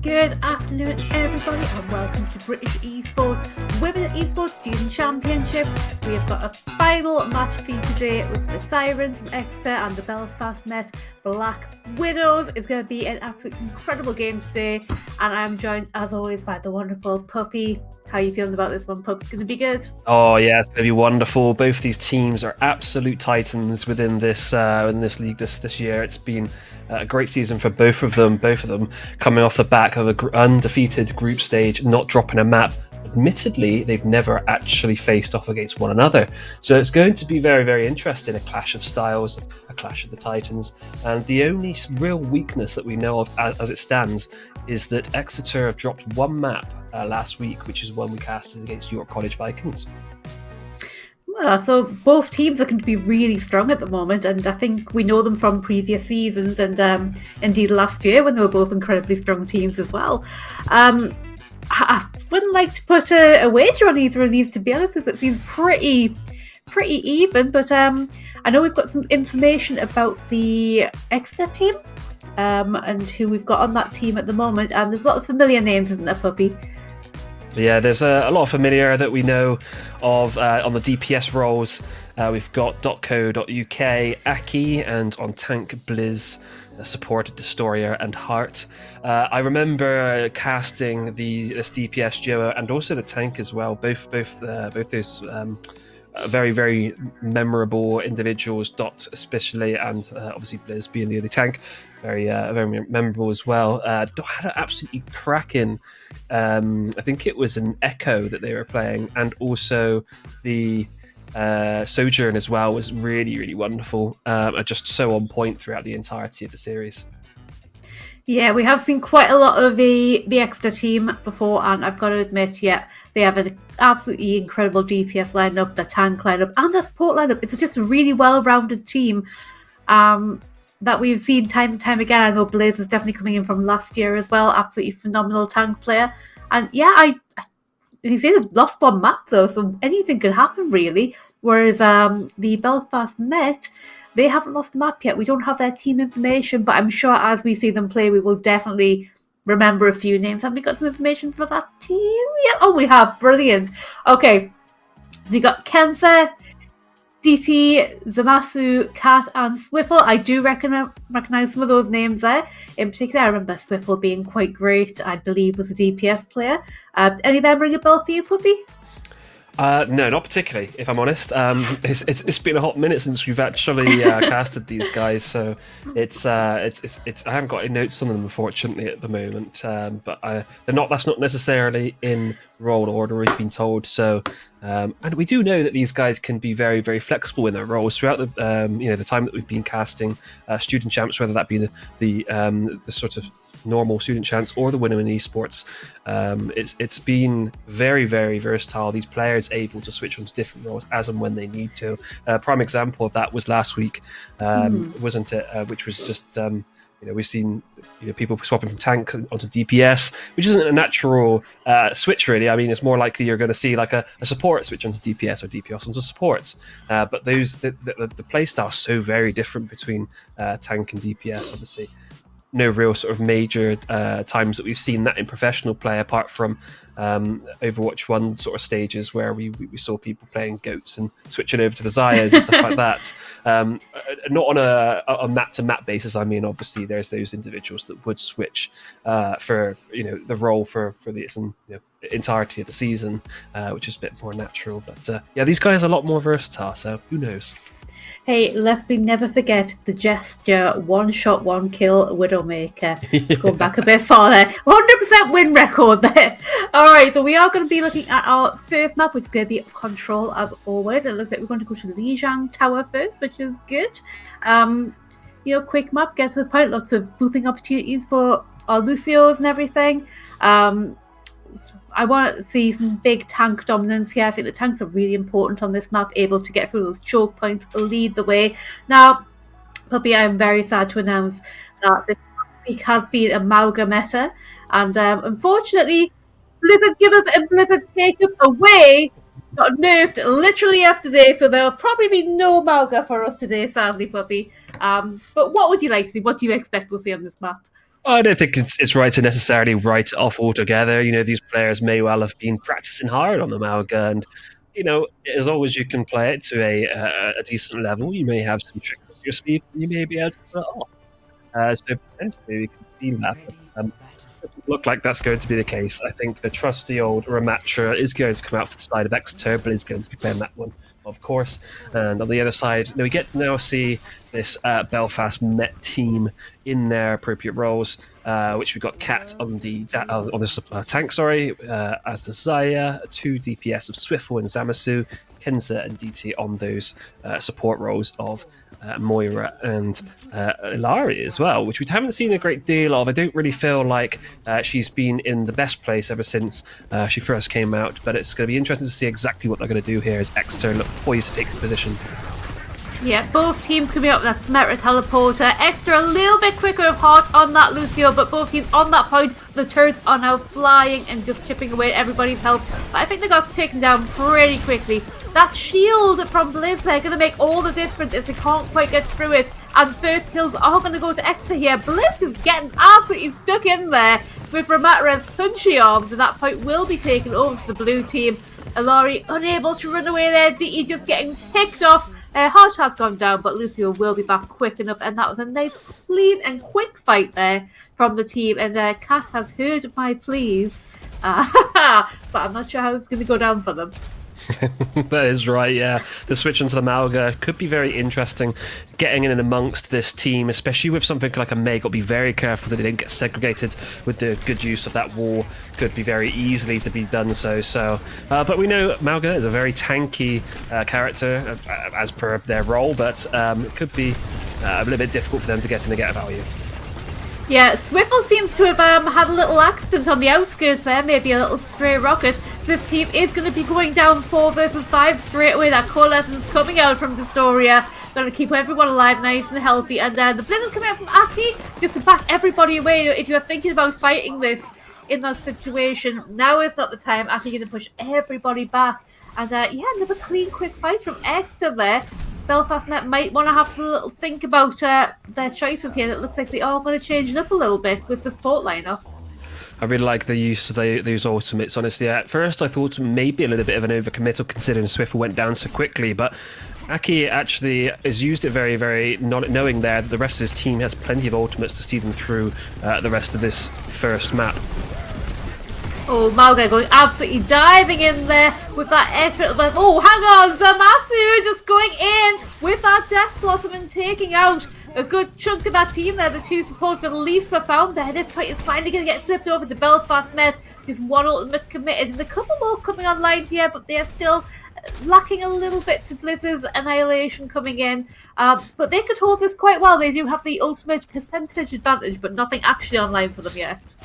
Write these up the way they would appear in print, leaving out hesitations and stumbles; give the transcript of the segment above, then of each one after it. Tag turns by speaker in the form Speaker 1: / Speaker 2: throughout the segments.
Speaker 1: Good afternoon, everybody, and welcome to British Esports Women Esports Student Championships. We have got a final match for you today with the Sirens from Exeter and the Belfast Met Black Widows. It's going to be an absolutely incredible game today, and I'm joined, as always, by the wonderful Puppy. How are you feeling about this one, Pup? It's going to be good.
Speaker 2: Oh yeah, it's going to be wonderful. Both these teams are absolute titans within this league this year. It's been a great season for both of them. Both of them coming off the back of an undefeated group stage, not dropping a map, admittedly, they've never actually faced off against one another. So it's going to be very, very interesting, a clash of styles, a clash of the Titans. And the only real weakness that we know of as it stands is that Exeter have dropped one map last week, which is one we casted against York College Vikings.
Speaker 1: Well, so both teams are going to be really strong at the moment, and I think we know them from previous seasons and indeed last year when they were both incredibly strong teams as well. I wouldn't like to put a wager on either of these, to be honest, because it seems pretty even. But I know we've got some information about the Exeter team and who we've got on that team at the moment, and there's a lot of familiar names, isn't there, Puppy?
Speaker 2: Yeah, there's a lot of familiar that we know of on the DPS roles. We've got .co.uk, Aki, and on tank Blizz, supported Destroyer and Heart. I remember casting this DPS duo and also the tank as well. Both those very, very memorable individuals. Dot especially, and obviously Blizz being the other tank, very memorable as well. Dot had an absolutely cracking. I think it was an Echo that they were playing, and also the Sojourn as well was really, really wonderful. Just so on point throughout the entirety of the series.
Speaker 1: Yeah, we have seen quite a lot of the Exeter team before, and I've got to admit, yeah, they have an absolutely incredible DPS lineup, the tank lineup, and the support lineup. It's just a really well-rounded team that we've seen time and time again. I know Blaze is definitely coming in from last year as well, absolutely phenomenal tank player. And yeah, you say they've lost one map though, so anything could happen really. Whereas the Belfast Met, they haven't lost a map yet. We don't have their team information, but I'm sure as we see them play, we will definitely remember a few names. Have we got some information for that team? Yeah, oh, we have. Brilliant. Okay, we got Kensa, DT, Zamasu, Cat, and Swiffle. I do recognise some of those names there. In particular, I remember Swiffle being quite great. I believe was a DPS player. Any of them ring a bell for you, Puppy?
Speaker 2: No, not particularly, if I'm honest. It's been a hot minute since we've actually casted these guys, so it's I haven't got any notes on them unfortunately at the moment. But that's not necessarily in role order, we've been told. So and we do know that these guys can be very, very flexible in their roles throughout the the time that we've been casting student champs, whether that be the sort of normal student chance or the winner in esports. It's been very, very versatile. These players able to switch onto different roles as and when they need to. Prime example of that was last week, wasn't it? Which was just we've seen people swapping from tank onto DPS, which isn't a natural switch really. I mean, it's more likely you're going to see like a support switch onto DPS or DPS onto support. But the play style is so very different between tank and DPS, obviously. No real sort of major times that we've seen that in professional play, apart from Overwatch 1 sort of stages where we saw people playing goats and switching over to the Zayas and stuff like that. Not on a map-to-map basis. I mean, obviously, there's those individuals that would switch for the role for the entirety of the season, which is a bit more natural. But these guys are a lot more versatile, so who knows?
Speaker 1: Hey, let me never forget the gesture, one shot, one kill, Widowmaker. Going back a bit farther. 100% win record there. Alright, so we are going to be looking at our first map, which is going to be Control as always. It looks like we're going to go to Lijiang Tower first, which is good. Quick map, get to the point, lots of booping opportunities for our Lucios and everything. I want to see some big tank dominance here. I think the tanks are really important on this map, able to get through those choke points, lead the way. Now, Puppy, I am very sad to announce that this week has been a Mauga meta, and unfortunately, Blizzard Givers and Blizzard Takers away got nerfed literally yesterday, so there'll probably be no Mauga for us today, sadly, Puppy. But what would you like to see? What do you expect we'll see on this map?
Speaker 2: I don't think it's right to necessarily write it off altogether. These players may well have been practicing hard on the Mauga, and as long as you can play it to a decent level, you may have some tricks up your sleeve, and you may be able to pull it off. So potentially we can see that. But, it doesn't look like that's going to be the case. I think the trusty old Ramattra is going to come out for the side of Exeter, but is going to be playing that one of course. And on the other side, we get to now see this Belfast Met team in their appropriate roles, which we've got Kat on the tank, as the Zaya, 2 DPS of Swiffle and Zamasu, Kenza and DT on those support roles of Moira and Ilari as well, which we haven't seen a great deal of. I don't really feel like she's been in the best place ever since she first came out, but it's going to be interesting to see exactly what they're going to do here as Exeter look poised to take the position.
Speaker 1: Yeah, both teams coming up with that Symmetra teleporter. Exeter a little bit quicker of heart on that Lucio, but both teams on that point. The turrets are now flying and just chipping away at everybody's health. But I think they got taken down pretty quickly. That shield from Blizz, they're going to make all the difference if they can't quite get through it. And first kills are going to go to Exeter here. Blizz is getting absolutely stuck in there with Ramata's punchy arms, and that point will be taken over to the blue team. Ilari unable to run away there. DE just getting picked off. Harsh has gone down, but Lucio will be back quick enough, and that was a nice, clean and quick fight there from the team. And Kat has heard my pleas, but I'm not sure how it's going to go down for them.
Speaker 2: That is right, yeah. The switch into the Malga could be very interesting. Getting in and amongst this team, especially with something like a Meg, got to be very careful that they didn't get segregated with the good use of that wall. Could be very easily to be done so. But we know Malga is a very tanky character as per their role, but it could be a little bit difficult for them to get in and get a value.
Speaker 1: Yeah, Swiffle seems to have had a little accident on the outskirts there, maybe a little stray rocket. This team is going to be going down 4 versus 5 straight away. That coalescence coming out from Destoria. Going to keep everyone alive, nice and healthy. And the Blizz is coming out from Aki just to back everybody away. If you're thinking about fighting this in that situation, now is not the time. Aki going to push everybody back. And yeah, another clean, quick fight from Exeter there. Belfast Met might want to have to think about their choices here. It looks like they are going to change it up a little bit with the support lineup.
Speaker 2: I really like the use of those ultimates, honestly. At first I thought maybe a little bit of an overcommittal considering Swiffle went down so quickly, but Aki actually has used it very, very, not knowing there that the rest of his team has plenty of ultimates to see them through the rest of this first map.
Speaker 1: Oh, Malga going absolutely diving in there with that effort. Oh, hang on, Zamasu just going in with that Death Blossom and taking out a good chunk of that team there. The 2 supports at least were found there. This fight is finally going to get flipped over to Belfast Met. Just 1 ultimate committed, and a couple more coming online here, but they're still lacking a little bit to Blizz's Annihilation coming in. But they could hold this quite well. They do have the ultimate percentage advantage, but nothing actually online for them yet.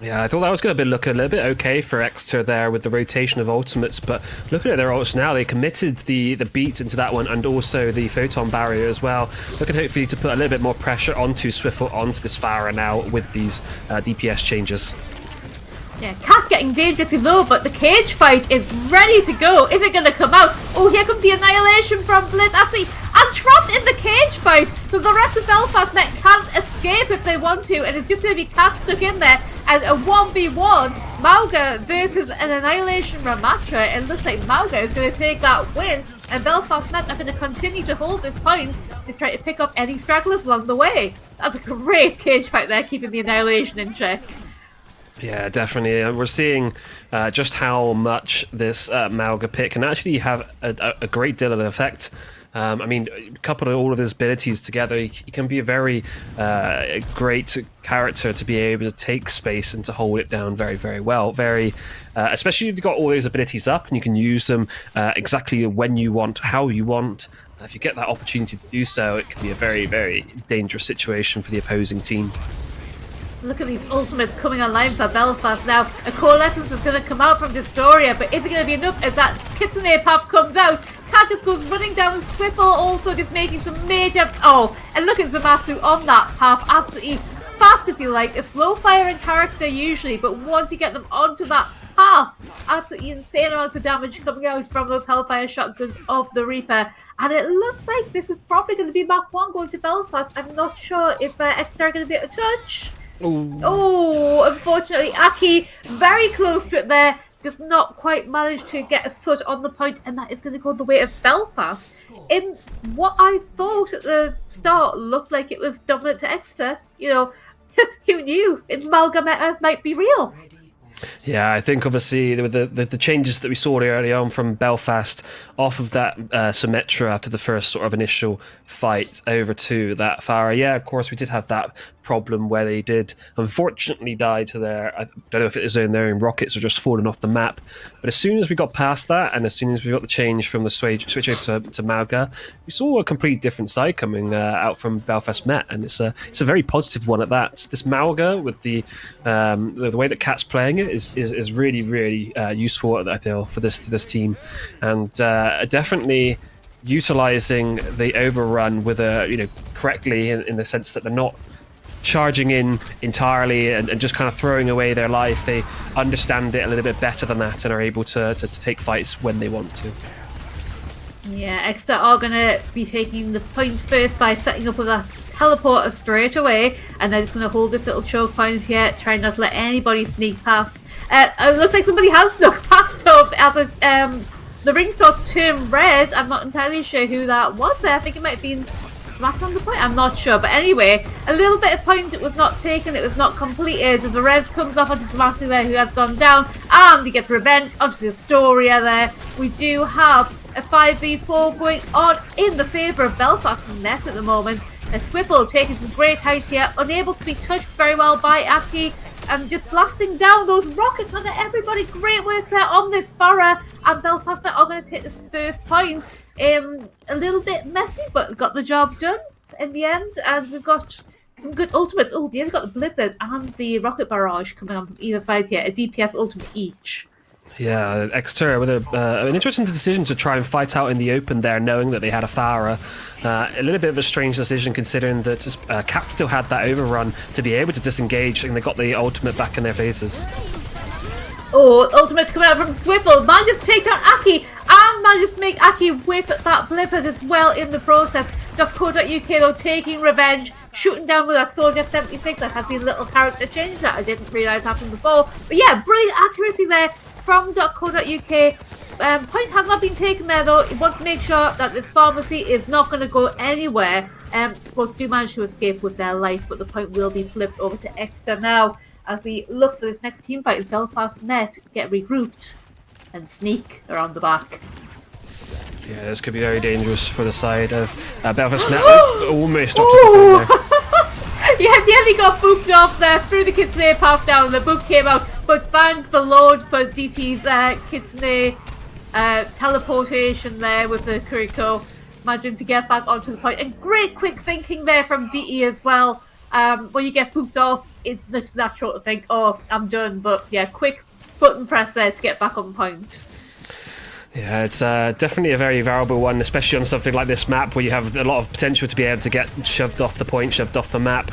Speaker 2: Yeah, I thought that was going to look a little bit okay for Exeter there with the rotation of ultimates, but looking at their ults now, they committed the beat into that one and also the photon barrier as well. Looking hopefully to put a little bit more pressure onto Swiffle, onto this Farah now with these DPS changes.
Speaker 1: Yeah, Cat getting dangerously low, but the cage fight is ready to go. Is it going to come out? Oh, here comes the Annihilation from Blizz. Absolutely, and trapped in the cage fight. So the rest of Belfast Met can't escape if they want to, and it's just going to be Cat stuck in there. And a 1v1, Malga versus an Annihilation Ramatra. It looks like Malga is going to take that win, and Belfast Met are going to continue to hold this point to try to pick up any stragglers along the way. That's a great cage fight there, keeping the Annihilation in check.
Speaker 2: Yeah, definitely. We're seeing just how much this Malga pick can actually have a great deal of an effect. I mean, couple all of his abilities together, he can be a very great character to be able to take space and to hold it down very, very well. Very, especially if you've got all those abilities up and you can use them exactly when you want, how you want. If you get that opportunity to do so, it can be a very, very dangerous situation for the opposing team.
Speaker 1: Look at these ultimates coming online for Belfast now. A coalescence is going to come out from Destoria, but is it going to be enough as that Kitsune path comes out? Cat just goes running down Swiffle, also just making some major... Oh, and look at Zamasu on that path. Absolutely fast, if you like. A slow firing character usually, but once you get them onto that path, absolutely insane amounts of damage coming out from those Hellfire shotguns of the Reaper. And it looks like this is probably going to be map 1 going to Belfast. I'm not sure if Exeter are going to be able to touch.
Speaker 2: Ooh.
Speaker 1: Oh, unfortunately, Aki very close to it there. Just not quite managed to get a foot on the point, and that is going to go the way of Belfast. In what I thought at the start looked like it was dominant to Exeter, you know, who knew? Malga might be real.
Speaker 2: Yeah, I think obviously with the changes that we saw early on from Belfast off of that Symmetra after the first sort of initial fight over to that Farah. Yeah, of course we did have that problem where they did unfortunately die to their, I don't know if it was in their own rockets or just falling off the map. But as soon as we got past that and as soon as we got the change from the switch over to Mauga, we saw a complete different side coming out from Belfast Met, and it's a very positive one at that. This Mauga with the way that Cat's playing it is really useful, I feel, for this team, and definitely utilizing the overrun with correctly in the sense that they're not charging in entirely and just kind of throwing away their life. They understand it a little bit better than that and are able to take fights when they want to.
Speaker 1: Yeah, Exeter are going to be taking the point first by setting up with that teleporter straight away, and they're just going to hold this little choke point here, trying not to let anybody sneak past. It looks like somebody has snuck past up at the ring starts turn red. I'm not entirely sure who that was there. I think it might have been Smash on the point. I'm not sure. But anyway, a little bit of point was not taken. It was not completed. The res comes off onto Smash there, who has gone down. And he gets revenge onto the Astoria there. We do have a 5v4 going on in the favour of Belfast Net at the moment. A Swipple taking some great height here, unable to be touched very well by Aki, and just blasting down those rockets onto everybody. Great work there on this Farah, and Belfast Net are going to take this first point. A little bit messy, but got the job done in the end, and we've got some good ultimates. Oh, they've got the Blizzard and the Rocket Barrage coming on from either side here, a DPS ultimate each.
Speaker 2: Yeah, Exeter with an interesting decision to try and fight out in the open there, knowing that they had a Farah. A little bit of a strange decision considering that Cap still had that overrun to be able to disengage, and they got the ultimate back in their faces.
Speaker 1: Oh, ultimate coming out from Swiffle. Manages to take down Aki and manages to make Aki whip that Blizzard as well in the process. .co.uk though taking revenge, shooting down with that Soldier 76. That has been a little character change that I didn't realise happened before. But yeah, brilliant accuracy there from .co.uk. Point has not been taken there though. It wants to make sure that this pharmacy is not going to go anywhere. Sports do manage to escape with their life, but the point will be flipped over to Exeter now as we look for this next team fight. As Belfast Net get regrouped and sneak around the back.
Speaker 2: Yeah, this could be very dangerous for the side of Belfast Net. Almost off to the phone there.
Speaker 1: Yeah, nearly got booped off there, threw the Kitsune path down, the boop came out, but thanks the Lord for DT's Kitsune teleportation there with the Kuriko, managing to get back onto the point. And great quick thinking there from DE as well. When you get pooped off, it's just natural to think, oh, I'm done. But yeah, quick button press there to get back on point.
Speaker 2: Yeah, it's definitely a very variable one, especially on something like this map where you have a lot of potential to be able to get shoved off the point, shoved off the map.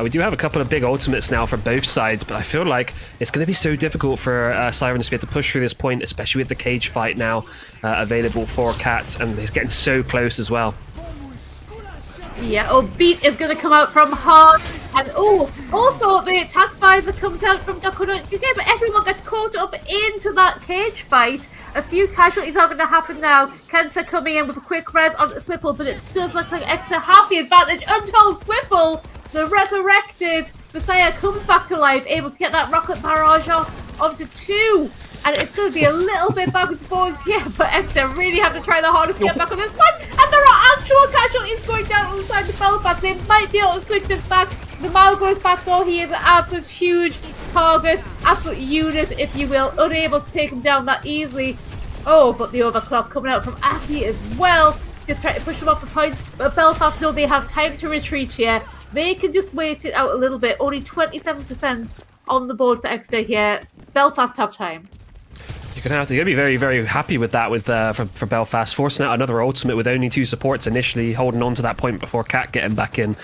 Speaker 2: We do have a couple of big ultimates now for both sides, but I feel like it's going to be so difficult for Sirens to be able to push through this point, especially with the cage fight now available for Cat, and he's getting so close as well.
Speaker 1: Yeah, Beat is going to come out from hard, and also the attack visor comes out from .co.uk, but everyone gets caught up into that cage fight. A few casualties are going to happen now. Kensa coming in with a quick res on Swipple, but it does look like Exeter have the advantage until Swipple, the resurrected Messiah, comes back to life, able to get that rocket barrage off onto 2. And it's going to be a little bit backwards and forwards here, but Exeter really have to try the hardest to get back on this one. And there are actual casualties going down on the side of Belfast. They might be able to switch this back. The Malgo is back though. He is an absolute huge target, absolute unit, if you will, unable to take him down that easily. Oh, but the overclock coming out from Aki as well. Just trying to push him off the point. But Belfast know they have time to retreat here. They can just wait it out a little bit. Only 27% on the board for Exeter here. Belfast have time.
Speaker 2: You're going to be very, very happy with that for Belfast, forcing out another ultimate with only 2 supports initially, holding on to that point before Cat getting back in.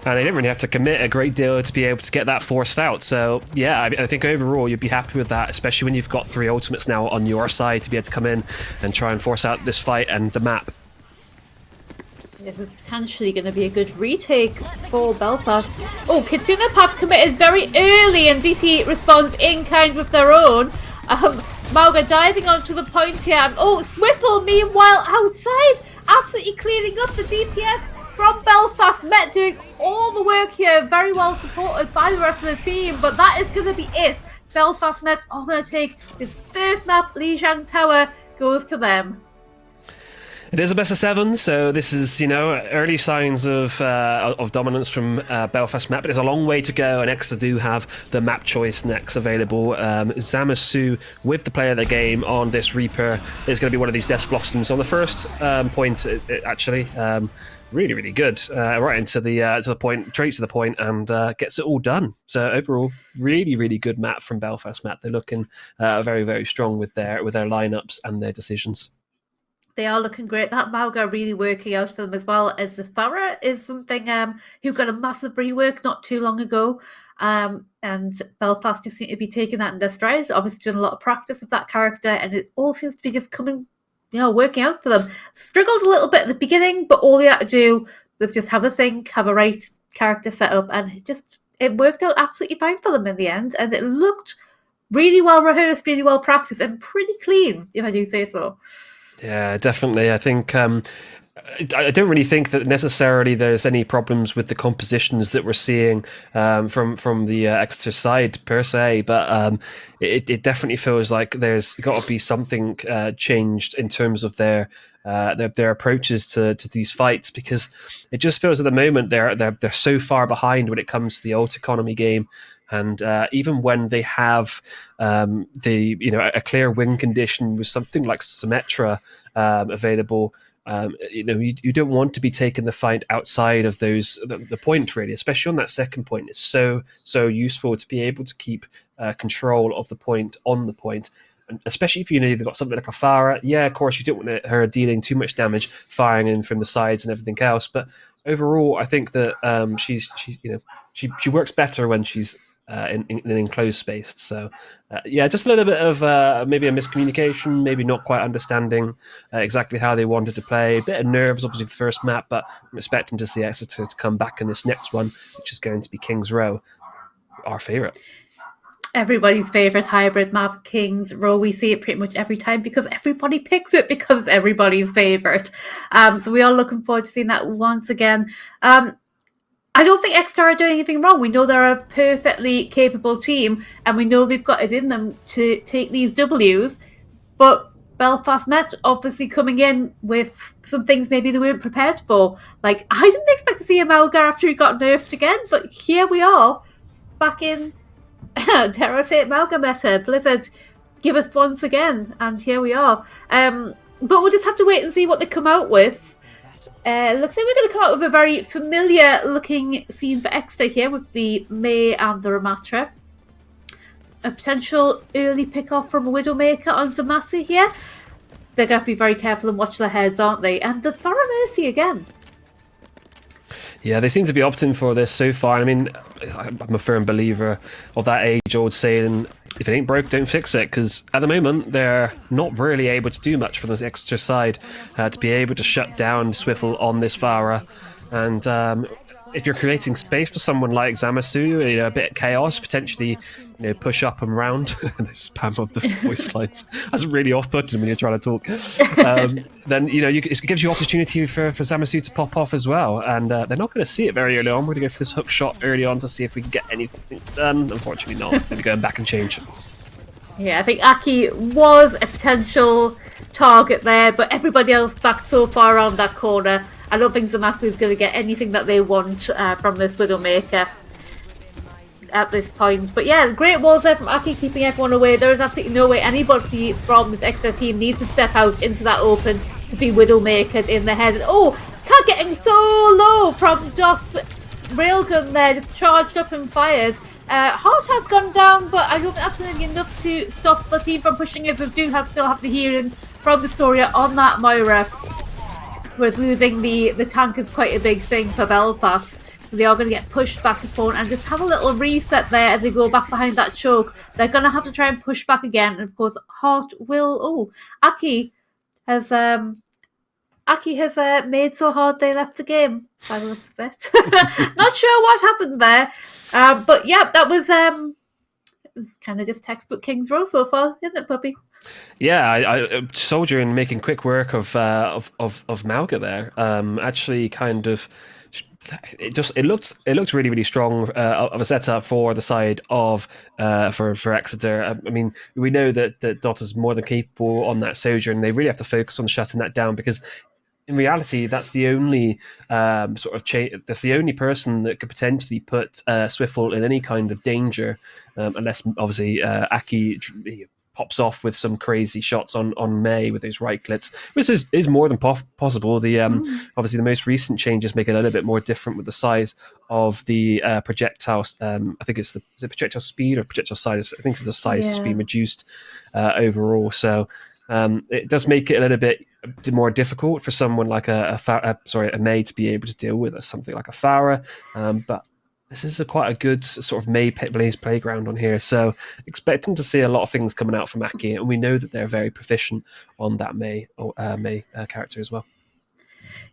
Speaker 2: And they didn't really have to commit a great deal to be able to get that forced out. So, yeah, I think overall you'd be happy with that, especially when you've got 3 ultimates now on your side to be able to come in and try and force out this fight and the map.
Speaker 1: This is potentially going to be a good retake for Belfast. Oh, Kitsune Path committed very early, and DC responds in kind with their own. Mauga diving onto the point here. Oh, Swiftle, meanwhile, outside, absolutely cleaning up the DPS from Belfast. Met doing all the work here, very well supported by the rest of the team, but that is going to be it. Belfast Met are going to take this first map. Lijiang Tower goes to them.
Speaker 2: It is a best of 7, so this is, early signs of dominance from Belfast Map, but there's a long way to go, and Exeter do have the map choice next available. Zamasu, with the player of the game on this Reaper, is going to be one of these Death Blossoms. On the first point, actually, really, really good. Right into the point, straight to the point, and gets it all done. So overall, really, really good map from Belfast Map. They're looking very, very strong with their lineups and their decisions.
Speaker 1: They are looking great. That Mauga really working out for them, as well as the Farah is something who got a massive rework not too long ago. And Belfast just seem to be taking that in their stride. Obviously done a lot of practice with that character, and it all seems to be just coming, working out for them. Struggled a little bit at the beginning, but all they had to do was just have a think, have a right character set up, and it worked out absolutely fine for them in the end. And it looked really well rehearsed, really well practiced, and pretty clean, if I do say so.
Speaker 2: Yeah, definitely. I think I don't really think that necessarily there's any problems with the compositions that we're seeing from the Exeter side per se, but it definitely feels like there's got to be something changed in terms of their approaches to these fights, because it just feels at the moment they're so far behind when it comes to the ult economy game. And even when they have a clear win condition with something like Symmetra available, you don't want to be taking the fight outside of the point, really, especially on that second point. It's so useful to be able to keep control of the point on the point. And especially if you've got something like a Farah. Yeah, of course you don't want her dealing too much damage, firing in from the sides and everything else. But overall, I think that she works better when she's in an enclosed space. So just a little bit of maybe a miscommunication, maybe not quite understanding exactly how they wanted to play. A bit of nerves, obviously, for the first map, but I'm expecting to see Exeter to come back in this next one, which is going to be King's Row, our favourite.
Speaker 1: Everybody's favourite hybrid map, King's Row. We see it pretty much every time because everybody picks it because it's everybody's favourite. So we are looking forward to seeing that once again. I don't think Exeter are doing anything wrong. We know they're a perfectly capable team, and we know they've got it in them to take these Ws. But Belfast Met obviously coming in with some things maybe they weren't prepared for. Like, I didn't expect to see a Malgar after he got nerfed again, but here we are, back in, dare I say it, Malgar meta. Blizzard give us once again, and here we are. But we'll just have to wait and see what they come out with. Looks like we're going to come out with a very familiar looking scene for Exeter here with the May and the Ramatra. A potential early pick-off from a Widowmaker on Zamasu here. They're going to have to be very careful and watch their heads, aren't they? And the Thorough Mercy again.
Speaker 2: Yeah, they seem to be opting for this so far. I mean, I'm a firm believer of that age-old saying, if it ain't broke, don't fix it, because at the moment, they're not really able to do much from the Exeter side to be able to shut down Swiffle on this Farah. And if you're creating space for someone like Zamasu, a bit of chaos, potentially push up and round, the spam of the voice lines, that's really off-putting when you're trying to talk, then it gives you opportunity for Zamasu to pop off as well. And they're not going to see it very early on. We're going to go for this hook shot early on to see if we can get anything done. Unfortunately not. Maybe going back and change.
Speaker 1: Yeah, I think Aki was a potential target there, but everybody else back so far around that corner. I don't think Zamasu is going to get anything that they want from this Widowmaker at this point. But yeah, great walls there from Aki, keeping everyone away. There is absolutely no way anybody from this Exeter team needs to step out into that open to be Widowmakered in the head. And, Cat getting so low from Dot's railgun there, just charged up and fired. Heart has gone down, but I don't think that's going to be enough to stop the team from pushing it. We do still have the hearing from Historia on that Moira. Whereas losing the tank is quite a big thing for Belfast. So they are going to get pushed back to spawn and just have a little reset there as they go back behind that choke. They're going to have to try and push back again. And of course, Hart will... Aki has made so hard they left the game, by the looks of it. Not sure what happened there. But yeah, that was kind of just textbook King's Row so far, isn't it, puppy?
Speaker 2: Yeah, I Soldier and making quick work of Malga there. Actually, kind of it looked really really strong of a setup for the side of for Exeter. I mean, we know that Dot is more than capable on that Sojourn, and they really have to focus on shutting that down because in reality, that's the only that's the only person that could potentially put Swiffle in any kind of danger, unless obviously Aki pops off with some crazy shots on May with those right clits, which is more than possible. The obviously the most recent changes make it a little bit more different with the size of the projectile. I think it's is it projectile speed or projectile size. I think it's the size that's
Speaker 1: Yeah.
Speaker 2: been reduced overall. So it does make it a little bit more difficult for someone like a May to be able to deal with something like a Farah. But this is quite a good sort of May Blaze playground on here. So expecting to see a lot of things coming out from Aki, and we know that they're very proficient on that May character as well.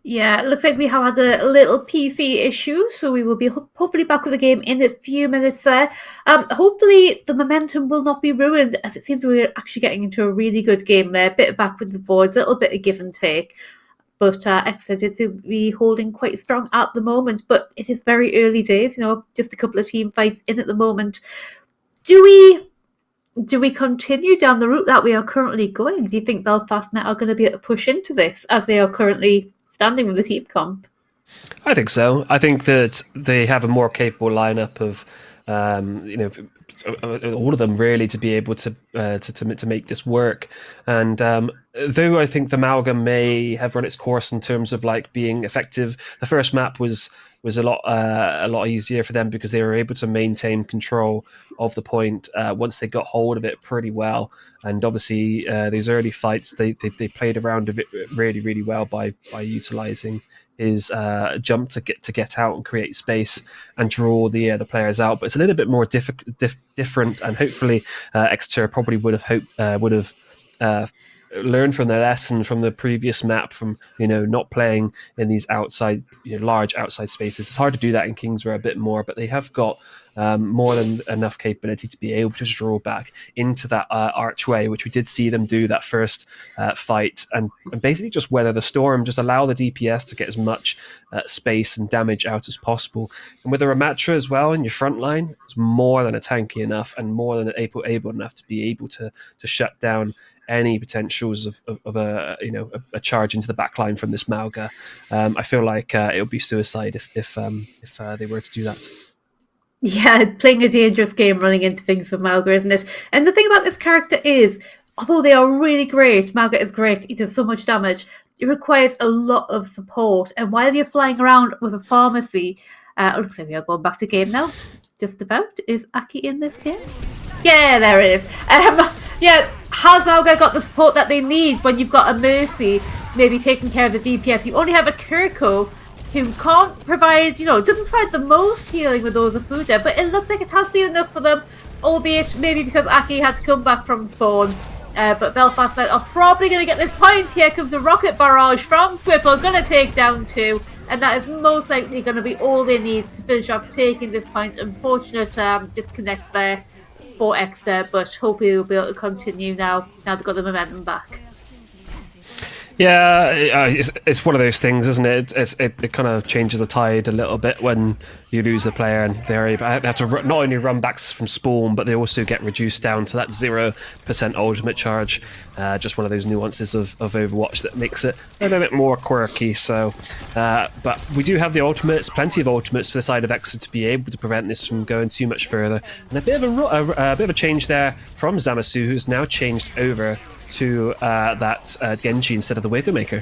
Speaker 1: Yeah, it looks like we have had a little PC issue, so we will be hopefully back with the game in a few minutes there. Hopefully the momentum will not be ruined, as it seems we're actually getting into a really good game there. A bit back with the boards, a little bit of give and take. But Exeter did seem to be holding quite strong at the moment, but it is very early days, just a couple of team fights in at the moment. Do we continue down the route that we are currently going? Do you think Belfast Met are going to be able to push into this as they are currently standing with the team comp?
Speaker 2: I think so. I think that they have a more capable lineup of, all of them really to be able to make this work. And though I think the Amalgam may have run its course in terms of like being effective, the first map was a lot easier for them because they were able to maintain control of the point once they got hold of it pretty well. And obviously, these early fights they played around of it really really well by utilizing his jump to get out and create space and draw the players out. But it's a little bit more different, and hopefully Exeter probably would have learned from their lesson from the previous map from not playing in these outside large outside spaces. It's hard to do that in Kingsrow a bit more, but they have got more than enough capability to be able to draw back into that archway, which we did see them do that first fight, and basically just weather the storm, just allow the DPS to get as much space and damage out as possible. And with a Ramatra as well in your front line, it's more than a tanky enough and more than able enough to be able to shut down any potentials of a charge into the back line from this Malga. I feel like it would be suicide if they were to do that.
Speaker 1: Yeah, playing a dangerous game, running into things for Malga, isn't it? And the thing about this character is, although they are really great, Malga is great, he does so much damage, it requires a lot of support. And while you're flying around with a pharmacy, it looks like we are going back to game now. Just about. Is Aki in this game? Yeah, there it is. Yeah, has Malga got the support that they need when you've got a Mercy maybe taking care of the DPS? You only have a Kirko who can't provide, doesn't provide the most healing with those of food there, but it looks like it has been enough for them, albeit maybe because Aki had to come back from spawn. But Belfast are probably going to get this point. Here comes a rocket barrage from Swipple, going to take down 2, and that is most likely going to be all they need to finish off taking this point. Unfortunate disconnect there for Exeter, but hopefully we'll be able to continue now they've got the momentum back.
Speaker 2: Yeah, it's one of those things, isn't it? It kind of changes the tide a little bit when you lose a player and they have to not only run back from spawn, but they also get reduced down to that 0% ultimate charge. Just one of those nuances of Overwatch that makes it a little bit more quirky. So, but we do have the ultimates, plenty of ultimates for the side of Exeter to be able to prevent this from going too much further. And a bit of a change there from Zamasu, who's now changed over to that Genji instead of the Widowmaker.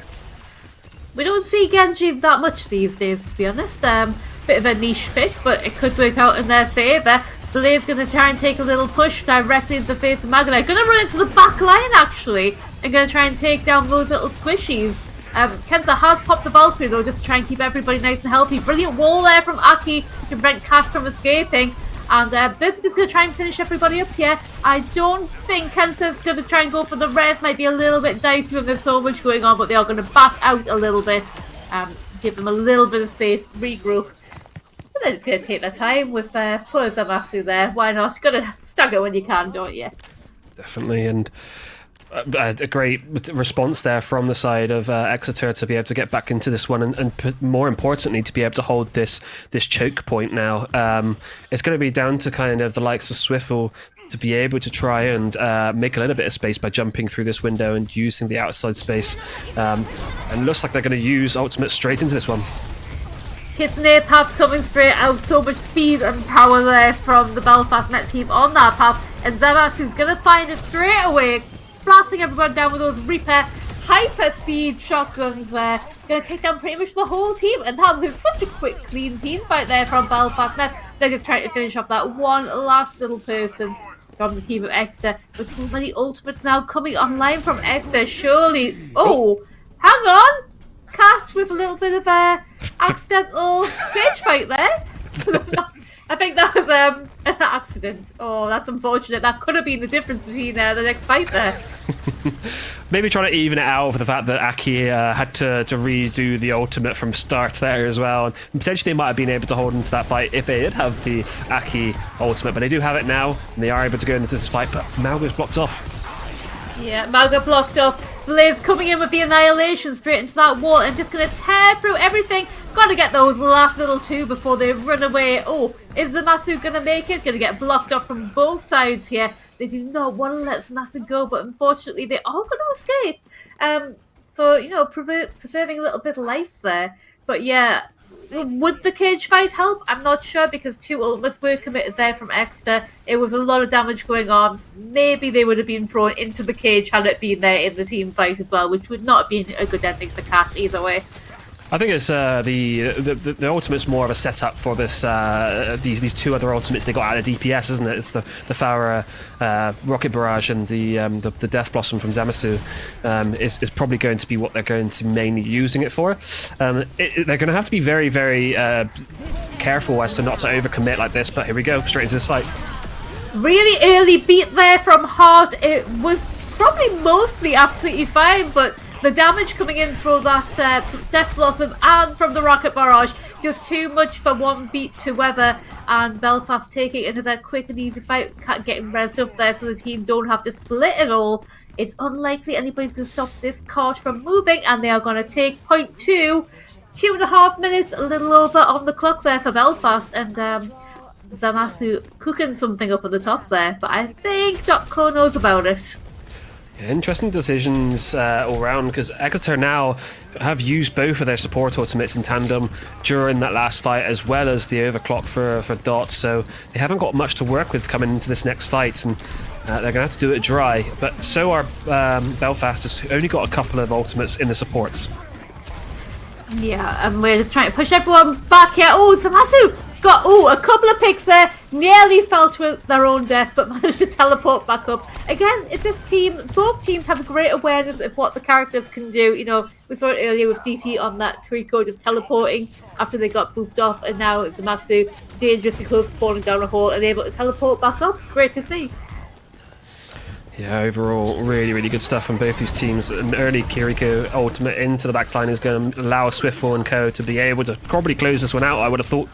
Speaker 1: We don't see Genji that much these days, to be honest. Bit of a niche pick, but it could work out in their favour. Blaze going to try and take a little push directly into the face of Magna. Going to run into the back line, actually, and going to try and take down those little squishies. Kenza has popped the Valkyrie, though, just to try and keep everybody nice and healthy. Brilliant wall there from Aki to prevent Cash from escaping. And this is just going to try and finish everybody up here. I don't think Kenza's going to try and go for the res. Might be a little bit dicey when there's so much going on, but they are going to back out a little bit. Give them a little bit of space, regroup. And then it's going to take their time with poor Zamasu there. Why not? Got to stagger when you can, don't you?
Speaker 2: Definitely, and a great response there from the side of Exeter to be able to get back into this one, and more importantly, to be able to hold this choke point now. It's going to be down to kind of the likes of Swiffle to be able to try and make a little bit of space by jumping through this window and using the outside space. And looks like they're going to use ultimate straight into this one.
Speaker 1: Kitsune path coming straight out, so much speed and power there from the Belfast Met team on that path, and Zamasu's gonna find it straight away, blasting everyone down with those Reaper hyper speed shotguns there. Gonna take down pretty much the whole team, and that was such a quick, clean team fight there from Belfast Met. They're just trying to finish off that one last little person from the team of Exeter, with so many ultimates now coming online from Exeter. Surely, oh, hang on! Catch with a little bit of a accidental cage fight there. I think that was an accident. Oh, that's unfortunate. That could have been the difference between the next fight there.
Speaker 2: Maybe trying to even it out for the fact that Aki had to redo the ultimate from start there as well. And potentially they might have been able to hold into that fight if they did have the Aki ultimate, but they do have it now, and they are able to go into this fight, but Malga's blocked off.
Speaker 1: Yeah, Malga blocked off. Blaze coming in with the Annihilation straight into that wall and just going to tear through everything. Got to get those last little two before they run away. Oh, is Zamasu going to make it? Going to get blocked off from both sides here. They do not want to let Zamasu go, but unfortunately they are going to escape. So, you know, preserving a little bit of life there. But yeah, would the cage fight help? I'm not sure, because two ultimates were committed there from Exeter. It was a lot of damage going on. Maybe they would have been thrown into the cage had it been there in the team fight as well, which would not have been a good ending for Cat either way.
Speaker 2: I think it's the ultimate's more of a setup for this these two other ultimates they got out of DPS, isn't it? It's the Farah Rocket Barrage and the Death Blossom from Zamasu is probably going to be what they're going to mainly using it for. They're going to have to be very, very careful as to not to overcommit like this, but here we go, straight into this fight.
Speaker 1: Really early beat there from Heart. It was probably mostly absolutely fine, but the damage coming in from that Death Blossom and from the Rocket Barrage, just too much for one beat to weather, and Belfast taking it into that quick and easy fight, getting rezzed up there so the team don't have to split it all. It's unlikely anybody's going to stop this cart from moving, and they are going to take point two. 2.5 minutes, a little over on the clock there for Belfast, and Zamasu cooking something up at the top there, but I think Dotco knows about it.
Speaker 2: Interesting decisions all round, because Exeter now have used both of their support ultimates in tandem during that last fight, as well as the overclock for Dot, so they haven't got much to work with coming into this next fight, and they're going to have to do it dry. But so are Belfast has only got a couple of ultimates in the supports.
Speaker 1: Yeah, and we're just trying to push everyone back here. Oh, Zamasu got a couple of picks there, nearly fell to their own death, but managed to teleport back up. Again, it's this team, both teams have a great awareness of what the characters can do. You know, we saw it earlier with DT on that Kiriko just teleporting after they got booped off, and now Zamasu dangerously close to falling down a hole and able to teleport back up. It's great to see.
Speaker 2: Yeah, overall, really, really good stuff from both these teams. An early Kiriko ultimate into the backline is going to allow Swiftful and co to be able to probably close this one out, I would have thought.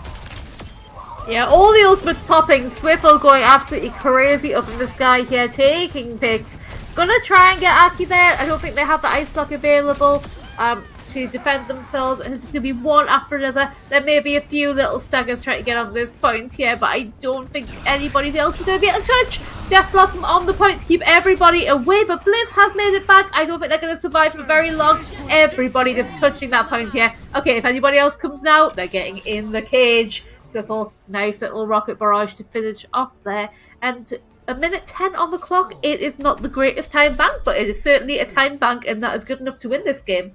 Speaker 1: Yeah, all the ultimates popping. Swiffle going absolutely crazy up in the sky here, taking picks. Gonna try and get Aki there. I don't think they have the ice block available to defend themselves, and it's just gonna be one after another. There may be a few little staggers trying to get on this point here, but I don't think anybody else is gonna be able to touch. Death Blossom on the point to keep everybody away, but Blizz has made it back. I don't think they're gonna survive for very long. Everybody just touching that point here. Okay, if anybody else comes now, they're getting in the cage. So nice little rocket barrage to finish off there, and a minute 10 on the clock. It is not the greatest time bank, but it is certainly a time bank, and that is good enough to win this game.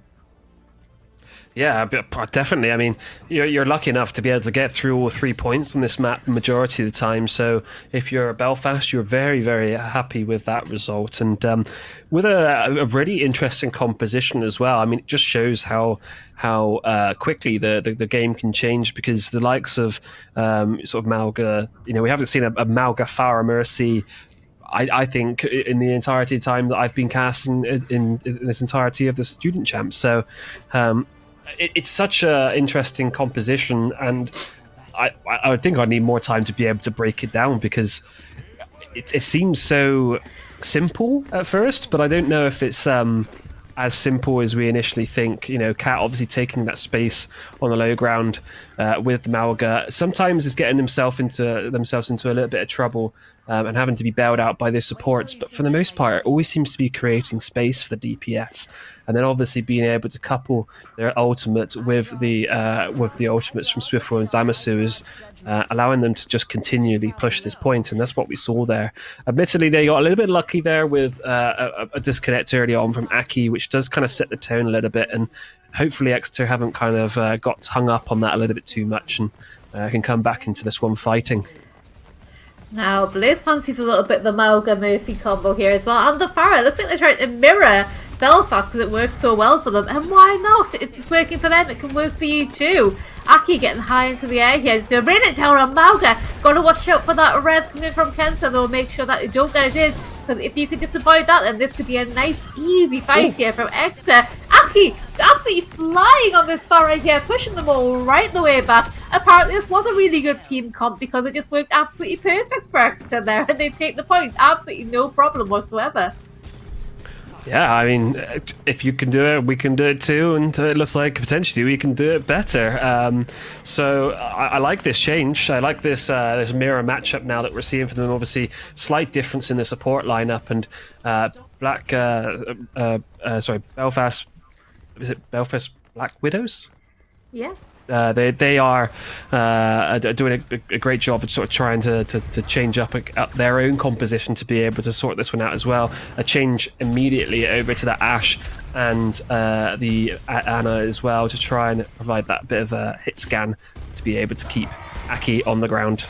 Speaker 2: Yeah, definitely. I mean, you're lucky enough to be able to get through all 3 points on this map majority of the time. So if you're Belfast, you're very, very happy with that result. And with a really interesting composition as well. I mean, it just shows how quickly the game can change, because the likes of sort of Malga, we haven't seen a Malga Farah Mercy, I think, in the entirety of the time that I've been casting in this entirety of the student champs. So it's such an interesting composition, and I would think I need more time to be able to break it down, because it seems so simple at first, but I don't know if it's as simple as we initially think. You know, Cat obviously taking that space on the low ground with Malga sometimes is getting themselves into a little bit of trouble and having to be bailed out by their supports. But for the most part, it always seems to be creating space for the DPS, and then obviously being able to couple their ultimate with the ultimates from Swiftwell and Zamasu is allowing them to just continually push this point, and that's what we saw there. Admittedly, they got a little bit lucky there with a disconnect early on from Aki, which does kind of set the tone a little bit, and hopefully Exeter haven't kind of got hung up on that a little bit too much and can come back into this one fighting.
Speaker 1: Now, Blaze fancies a little bit the Malga Mercy combo here as well, and the Pharah. Looks like they're trying to mirror Belfast because it works so well for them, and why not? It's working for them, it can work for you too. Aki getting high into the air here. He's going to rain it down on Malga. Got to watch out for that res coming in from Kenta. They'll make sure that they don't get it in, because if you could just avoid that, then this could be a nice, easy fight here from Exeter. Aki absolutely flying on this bar right here, pushing them all right the way back. Apparently this was a really good team comp because it just worked absolutely perfect for Exeter there, and they take the points. Absolutely no problem whatsoever.
Speaker 2: Yeah, I mean, if you can do it, we can do it too, and it looks like potentially we can do it better. So I like this change. I like this mirror matchup now that we're seeing from them. Obviously, slight difference in the support lineup, and Belfast. Is it Belfast Black Widows?
Speaker 1: Yeah.
Speaker 2: They are doing a great job of sort of trying to change up their own composition to be able to sort this one out as well. A change immediately over to the Ashe and the Anna as well to try and provide that bit of a hit scan to be able to keep Aki on the ground.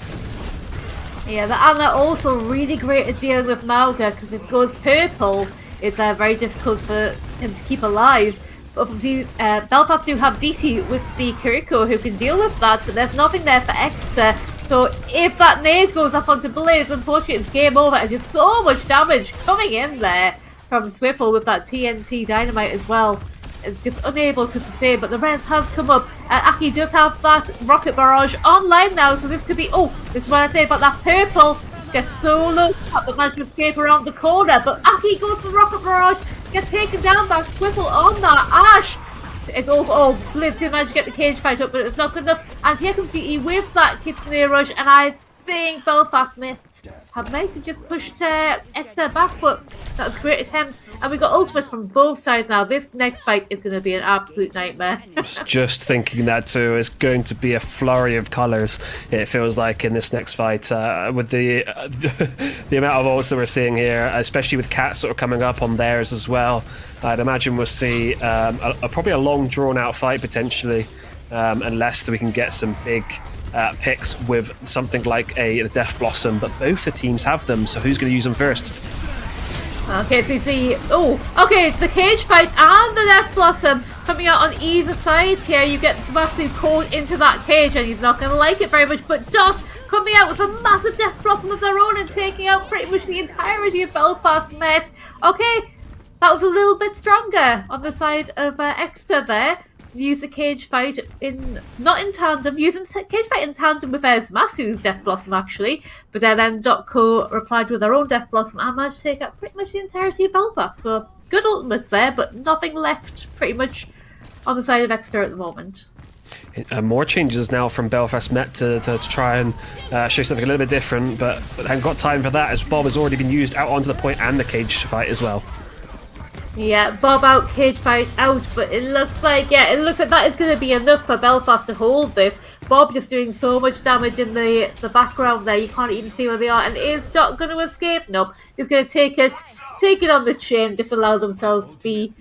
Speaker 1: Yeah, the Anna also really great at dealing with Malga, because if it goes purple, it's very difficult for him to keep alive. Obviously, Belfast do have DT with the Kiriko who can deal with that, but there's nothing there for Exeter. So if that nade goes up onto Blaze, unfortunately it's game over, and just so much damage coming in there from Swiffle with that TNT dynamite as well. It's just unable to sustain, but the res has come up, and Aki does have that rocket barrage online now, so this could be, this is what I say about that purple. Gets so low, but managed to escape around the corner, but Aki goes for the rocket barrage. Gets taken down by Swiffle on that Ashe. It's over. Blizz did manage to get the cage fight up, but it's not good enough. And here comes DE with that Kitsune rush, and I think Belfast might have just pushed Exeter back, but that was a great attempt. And we got ultimates from both sides now. This next fight is going to be an absolute nightmare.
Speaker 2: I was just thinking that too. It's going to be a flurry of colours, it feels like, in this next fight. With the amount of ults that we're seeing here, especially with Cat sort of coming up on theirs as well, I'd imagine we'll see probably a long drawn-out fight potentially, unless we can get some big picks with something like the Death Blossom, but both the teams have them, so who's going to use them first?
Speaker 1: Okay, so you see, the cage fight and the Death Blossom coming out on either side here. You get Zamasu caught into that cage, and he's not going to like it very much, but Dot coming out with a massive Death Blossom of their own and taking out pretty much the entirety of Belfast Met. Okay, that was a little bit stronger on the side of Exeter there. Use the cage fight using cage fight in tandem with Masu's Death Blossom actually, but then .co replied with their own Death Blossom and managed to take out pretty much the entirety of Belfast. So good ultimates there, but nothing left pretty much on the side of Exeter at the moment.
Speaker 2: More changes now from Belfast Met to try and show something a little bit different, but I haven't got time for that as Bob has already been used out onto the point and the cage fight as well.
Speaker 1: Yeah, Bob out, cage fight out, but it looks like that is going to be enough for Belfast to hold this. Bob just doing so much damage in the background there, you can't even see where they are, and is not going to escape. Nope, he's going to take it on the chin, just allow themselves to be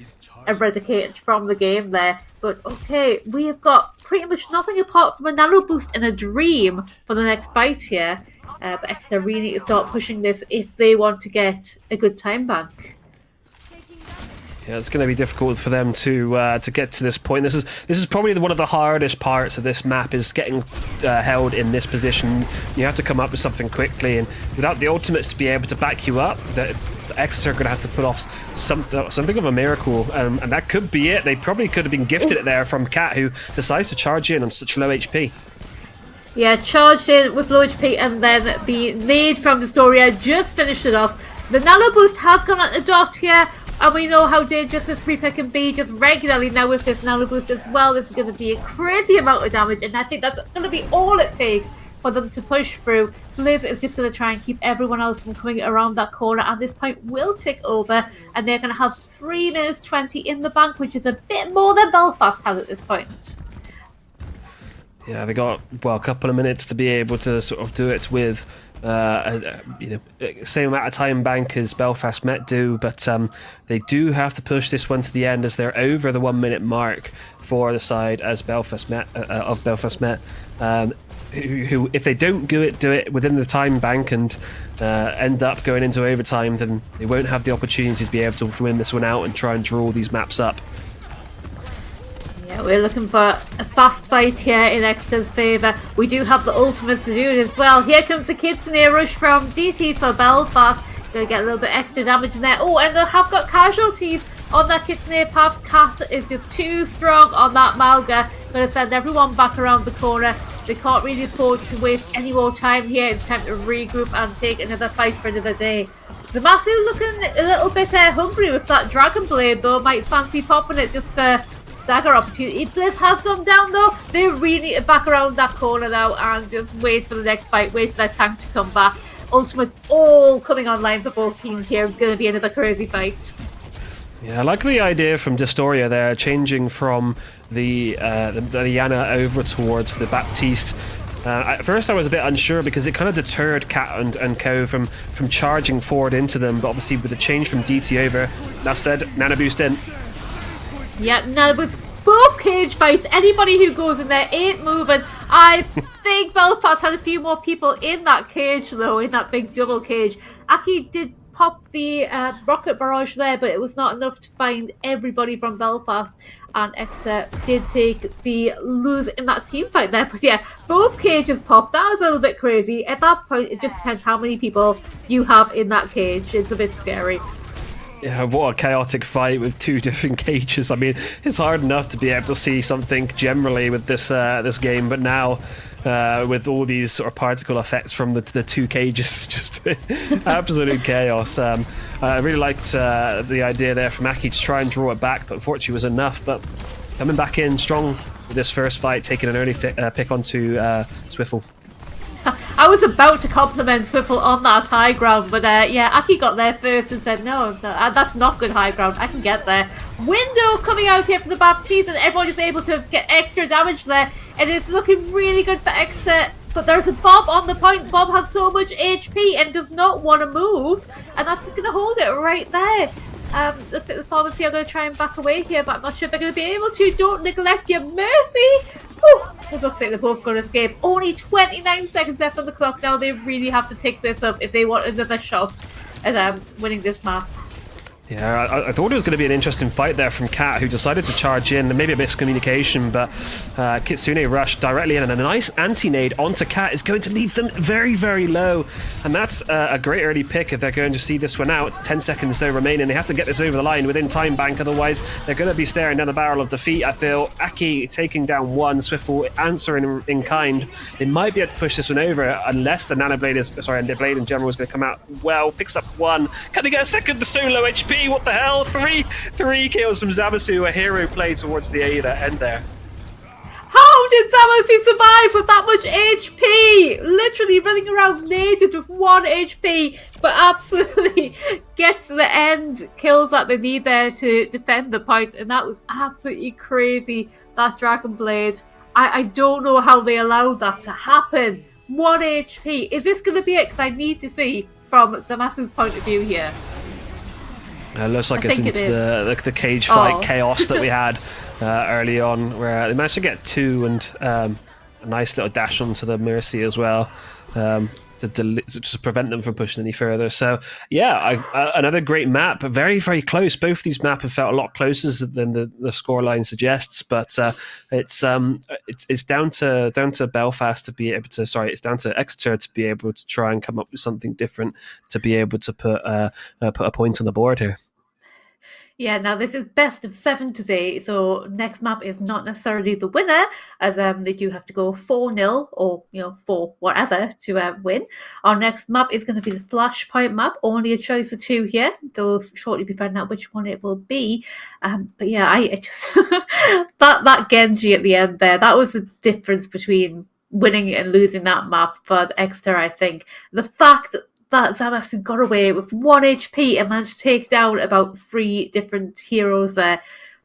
Speaker 1: eradicated from the game there. But okay, we have got pretty much nothing apart from a nano boost and a dream for the next fight here. But Exeter really need to start pushing this if they want to get a good time bank.
Speaker 2: Yeah, it's going to be difficult for them to get to this point. This is probably one of the hardest parts of this map, is getting held in this position. You have to come up with something quickly, and without the ultimates to be able to back you up, the Exeter are going to have to put off something of a miracle, and that could be it. They probably could have been gifted it there from Cat, who decides to charge in on such low HP.
Speaker 1: Yeah, charged in with low HP, and then the nade from the Storia just finished it off. The nano boost has gone on a dot here, and we know how dangerous this repick can be just regularly. Now with this nano boost as well, this is going to be a crazy amount of damage, and I think that's going to be all it takes for them to push through. Blizz is just going to try and keep everyone else from coming around that corner, and this point will tick over, and they're going to have 3 minutes 20 in the bank, which is a bit more than Belfast has at this point.
Speaker 2: Yeah, they got a couple of minutes to be able to sort of do it with same amount of time bank as Belfast Met do, but they do have to push this one to the end as they're over the 1 minute mark for the side as Belfast Met of Belfast Met. Who, if they don't do it within the time bank and end up going into overtime, then they won't have the opportunity to be able to win this one out and try and draw these maps up.
Speaker 1: Yeah, we're looking for a fast fight here in Exeter's favour. We do have the ultimates to do it as well. Here comes the Kitsune rush from DT for Belfast. Gonna get a little bit extra damage in there. Oh, and they have got casualties on that Kitsune path. Cat is just too strong on that Mauga. Gonna send everyone back around the corner. They can't really afford to waste any more time here. It's time to regroup and take another fight for another day. The Masu looking a little bit hungry with that Dragon Blade though. Might fancy popping it just for stagger opportunity. Blizz has gone down though. They really need to back around that corner now and just wait for the next fight, wait for their tank to come back. Ultimates all coming online for both teams here. It's going to be another crazy fight.
Speaker 2: Yeah, I like the idea from Destoria there, changing from the Yana over towards the Baptiste. At first I was a bit unsure because it kind of deterred Cat and Co from charging forward into them, but obviously with the change from DT over, that said, Nano Boost in.
Speaker 1: Yeah, now with both cage fights, anybody who goes in there ain't moving. I think Belfast had a few more people in that cage though, in that big double cage. Aki did pop the rocket barrage there, but it was not enough to find everybody from Belfast, and Exeter did take the lose in that team fight there. But yeah, both cages popped. That was a little bit crazy. At that point, it just depends how many people you have in that cage. It's a bit scary.
Speaker 2: Yeah, what a chaotic fight with two different cages. I mean, it's hard enough to be able to see something generally with this this game, but now with all these sort of particle effects from the two cages, it's just absolute chaos. I really liked the idea there from Aki to try and draw it back, but unfortunately it was enough. But coming back in strong with this first fight, taking an early pick onto Swiffle.
Speaker 1: I was about to compliment Swiffle on that high ground, but yeah, Aki got there first and said, no, that's not good high ground. I can get there. Window coming out here for the Baptiste, and everyone is able to get extra damage there, and it's looking really good for Exeter. But there's a Bob on the point. Bob has so much HP and does not want to move, and that's just going to hold it right there. Looks like the pharmacy are going to try and back away here, but I'm not sure if they're going to be able to. Don't neglect your mercy. Whew. It looks like they're both going to escape. Only 29 seconds left on the clock now. They really have to pick this up if they want another shot at winning this map.
Speaker 2: Yeah, I thought it was going to be an interesting fight there from Cat, who decided to charge in. Maybe a miscommunication, but Kitsune rushed directly in, and a nice anti-nade onto Cat is going to leave them very, very low. And that's a great early pick if they're going to see this one out. 10 seconds though remaining. They have to get this over the line within time bank, otherwise they're going to be staring down the barrel of defeat, I feel. Aki taking down one, Swiffle answering in kind. They might be able to push this one over unless the Nanoblade is, sorry, and the Blade in general is going to come out well. Picks up one. Can they get a second? The solo HP. What the hell? Three kills from Zamasu, a hero play towards the end there.
Speaker 1: How did Zamasu survive with that much HP? Literally running around naked with 1 HP, but absolutely gets the end kills that they need there to defend the point, and that was absolutely crazy, that Dragon Blade. I don't know how they allowed that to happen. 1 HP. Is this going to be it? Because I need to see from Zamasu's point of view here.
Speaker 2: It looks like it's into the cage fight chaos that we had early on, where they managed to get 2 and a nice little dash onto the Mercy as well to just prevent them from pushing any further. So yeah, another great map, very, very close. Both these maps have felt a lot closer than the scoreline suggests, but it's down to Belfast to be able to. Sorry, it's down to Exeter to be able to try and come up with something different to be able to put a point on the board here.
Speaker 1: Yeah, now this is best of 7 today, so next map is not necessarily the winner, as they do have to go 4-0 or 4 whatever to win. Our next map is going to be the Flashpoint map. Only a choice of 2 here, so shortly be finding out which one it will be. But yeah, I just that Genji at the end there, that was the difference between winning and losing that map for Exeter. I think the fact that Zamasu got away with 1 HP and managed to take down about 3 different heroes there.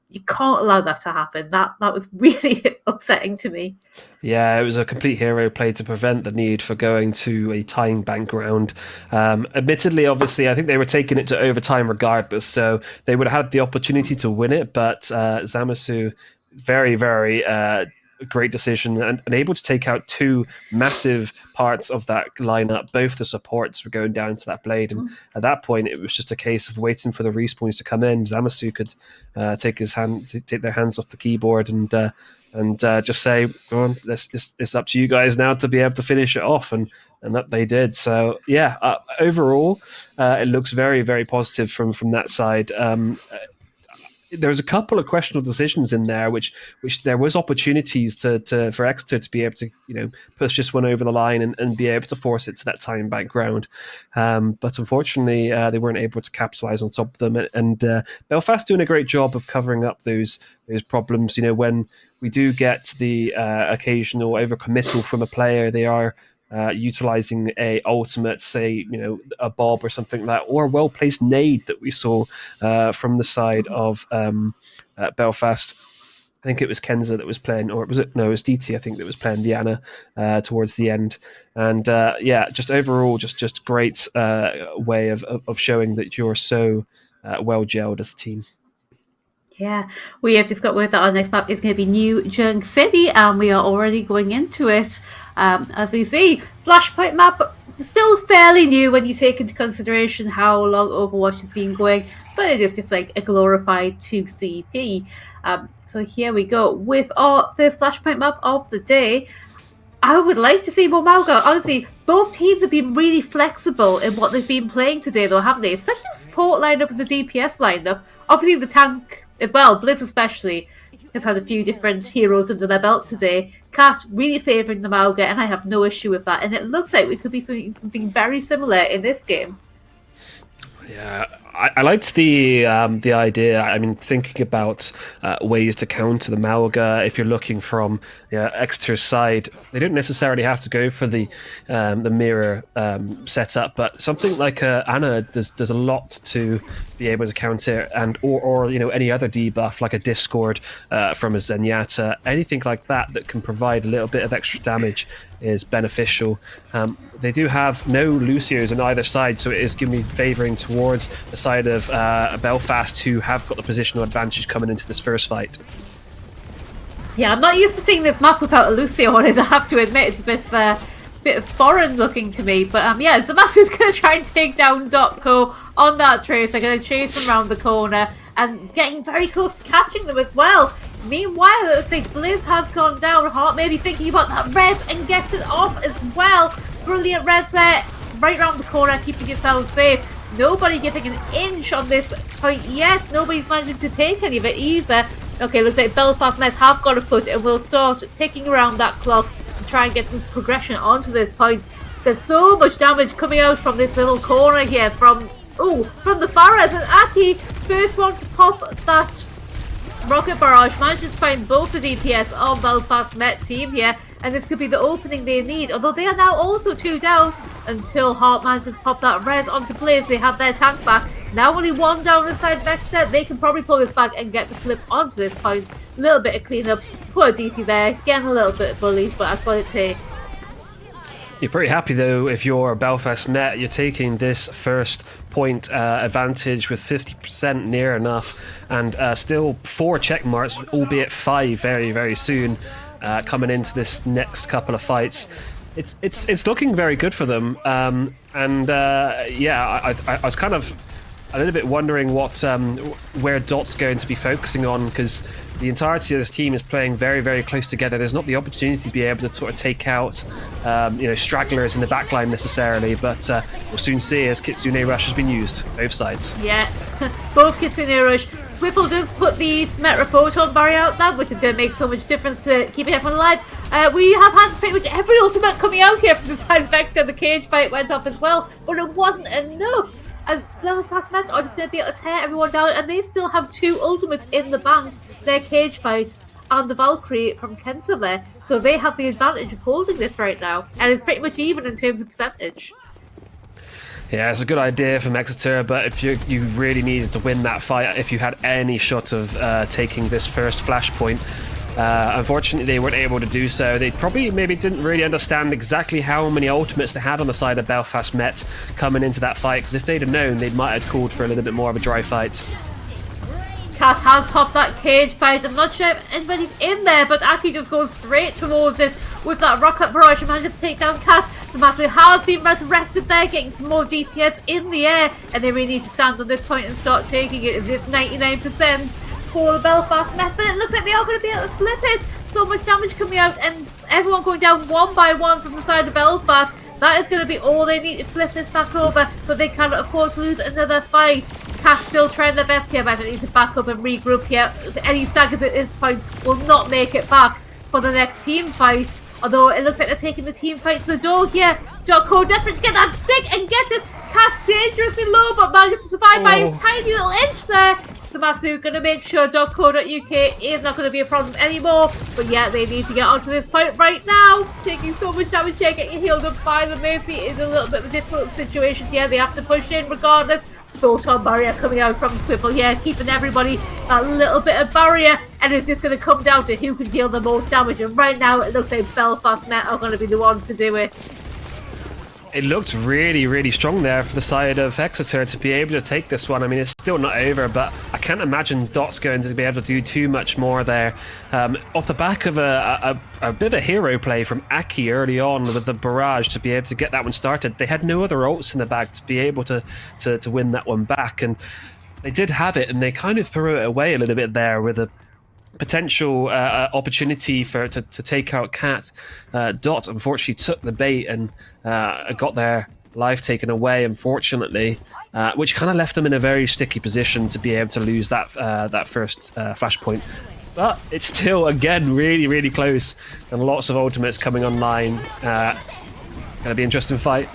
Speaker 1: You can't allow that to happen. That was really upsetting to me.
Speaker 2: Yeah, it was a complete hero play to prevent the need for going to a tying bank round. Admittedly, obviously, I think they were taking it to overtime regardless, so they would have had the opportunity to win it, but Zamasu, very, very great decision and able to take out 2 massive parts of that lineup. Both the supports were going down to that blade, and at that point, it was just a case of waiting for the respawns to come in. Zamasu could take their hands off the keyboard and just say, "Go on, it's up to you guys now to be able to finish it off," and that they did. So yeah, overall, it looks very, very positive from that side. There was a couple of questionable decisions in there, which there was opportunities for Exeter to be able to push this one over the line and be able to force it to that time back round, but unfortunately they weren't able to capitalize on top of them. And Belfast doing a great job of covering up those problems. When we do get the occasional overcommittal from a player, they are utilizing a ultimate, say, a Bob or something like that, or a well-placed nade that we saw from the side of Belfast. I think it was Kenza that was playing, or was it? No, it was DT, I think, that was playing Diana towards the end. And just overall, just great way of showing that you're so well gelled as a team.
Speaker 1: Yeah, we have just got word that our next map is going to be New Junk City, and we are already going into it. As we see, Flashpoint map still fairly new when you take into consideration how long Overwatch has been going, but it is just like a glorified 2CP. So here we go with our first Flashpoint map of the day. I would like to see more Mauga. Honestly, both teams have been really flexible in what they've been playing today, though, haven't they? Especially the support lineup and the DPS lineup. Obviously, the tank as well, Blizz especially, has had a few different heroes under their belt today. Cat really favouring the Mauga, and I have no issue with that. And it looks like we could be seeing something very similar in this game.
Speaker 2: Yeah, I liked the idea. I mean, thinking about ways to counter the Mauga. If you're looking from Exeter's side, they don't necessarily have to go for the mirror setup, but something like Anna does a lot to be able to counter, and or any other debuff like a Discord from a Zenyatta, anything like that can provide a little bit of extra damage is beneficial. They do have no Lucios on either side, so it is giving me favouring towards the side of Belfast, who have got the positional advantage coming into this first fight.
Speaker 1: Yeah, I'm not used to seeing this map without a Lucio on it, I have to admit. It's a bit of foreign looking to me. But yeah, Zamasu is going to try and take down Dotco on that trace. They're going to chase them around the corner and getting very close to catching them as well. Meanwhile, it looks like Blizz has gone down. Heart maybe thinking about that res and gets it off as well. Brilliant res there, right around the corner, keeping itself safe. Nobody giving an inch on this point yet. Nobody's managing to take any of it either. Okay, looks like Belfast Mets have got a foot and will start ticking around that clock to try and get some progression onto this point. There's so much damage coming out from this little corner here from the Farahs, and Aki, first one to pop that rocket barrage, manages to find both the DPS on Belfast Met team here, and this could be the opening they need, although they are now also 2 down until Hart manages to pop that res onto Blaze. They have their tank back. Now only 1 down inside Vector. They can probably pull this back and get the flip onto this point. A little bit of cleanup. Poor DT there, getting a little bit bullied, but that's what it takes.
Speaker 2: You're pretty happy though if you're Belfast Met. You're taking this first point advantage with 50% near enough, and still 4 check marks, albeit 5 very, very soon, coming into this next couple of fights. It's looking very good for them, I was kind of a little bit wondering where Dot's going to be focusing on, because the entirety of this team is playing very, very close together. There's not the opportunity to be able to sort of take out stragglers in the backline necessarily, but we'll soon see as Kitsune Rush has been used, both sides.
Speaker 1: Yeah, both Kitsune Rush Whipple does put the Symmetra Photon barrier out there, which is going to make so much difference to keeping everyone alive. We have had pretty much every ultimate coming out here from the side of Exeter. The cage fight went off as well, but it wasn't enough. As Belfast Met are just going to be able to tear everyone down, and they still have 2 ultimates in the bank. Their cage fight and the Valkyrie from Kensa there. So they have the advantage of holding this right now, and it's pretty much even in terms of percentage.
Speaker 2: Yeah, it's a good idea from Exeter, but if you really needed to win that fight, if you had any shot of taking this first flashpoint, unfortunately they weren't able to do so. They probably maybe didn't really understand exactly how many ultimates they had on the side of Belfast Met coming into that fight, because if they'd have known, they might have called for a little bit more of a dry fight.
Speaker 1: Cat has popped that cage fight. I'm not sure if anybody's in there, but Aki just goes straight towards it with that rocket barrage and manages to take down Cat. The Master has been resurrected there, getting some more DPS in the air, and they really need to stand on this point and start taking it. It's 99% for the Belfast Met, but it looks like they are going to be able to flip it. So much damage coming out, and everyone going down one by one from the side of Belfast. That is going to be all they need to flip this back over, but they cannot afford to lose another fight. Cat still trying their best here, but they need to back up and regroup here. Any staggers at this point will not make it back for the next team fight. Although it looks like they're taking the team fight to the door here. Dogco desperate to get that stick and get it. Cat dangerously low, but manages to survive by a tiny little inch there. Samasu going to make sure .co.uk is not going to be a problem anymore. But yeah, they need to get onto this point right now. Taking so much damage here, getting healed up by the Mercy is a little bit of a difficult situation here. They have to push in regardless. Photon barrier coming out from Swivel here, keeping everybody a little bit of barrier, and it's just going to come down to who can deal the most damage. And right now, it looks like Belfast Met are going to be the ones to do it.
Speaker 2: It looked really, really strong there for the side of Exeter to be able to take this one. I mean, it's still not over, but I can't imagine Dot's going to be able to do too much more there. Off the back of a bit of a hero play from Aki early on with the barrage to be able to get that one started. They had no other ults in the bag to be able to win that one back, and they did have it, and they kind of threw it away a little bit there with a potential opportunity to take out Cat. Dot unfortunately took the bait and got their life taken away, unfortunately, which kind of left them in a very sticky position to be able to lose that first flashpoint. But it's still, again, really, really close, and lots of ultimates coming online. Gonna be an interesting fight.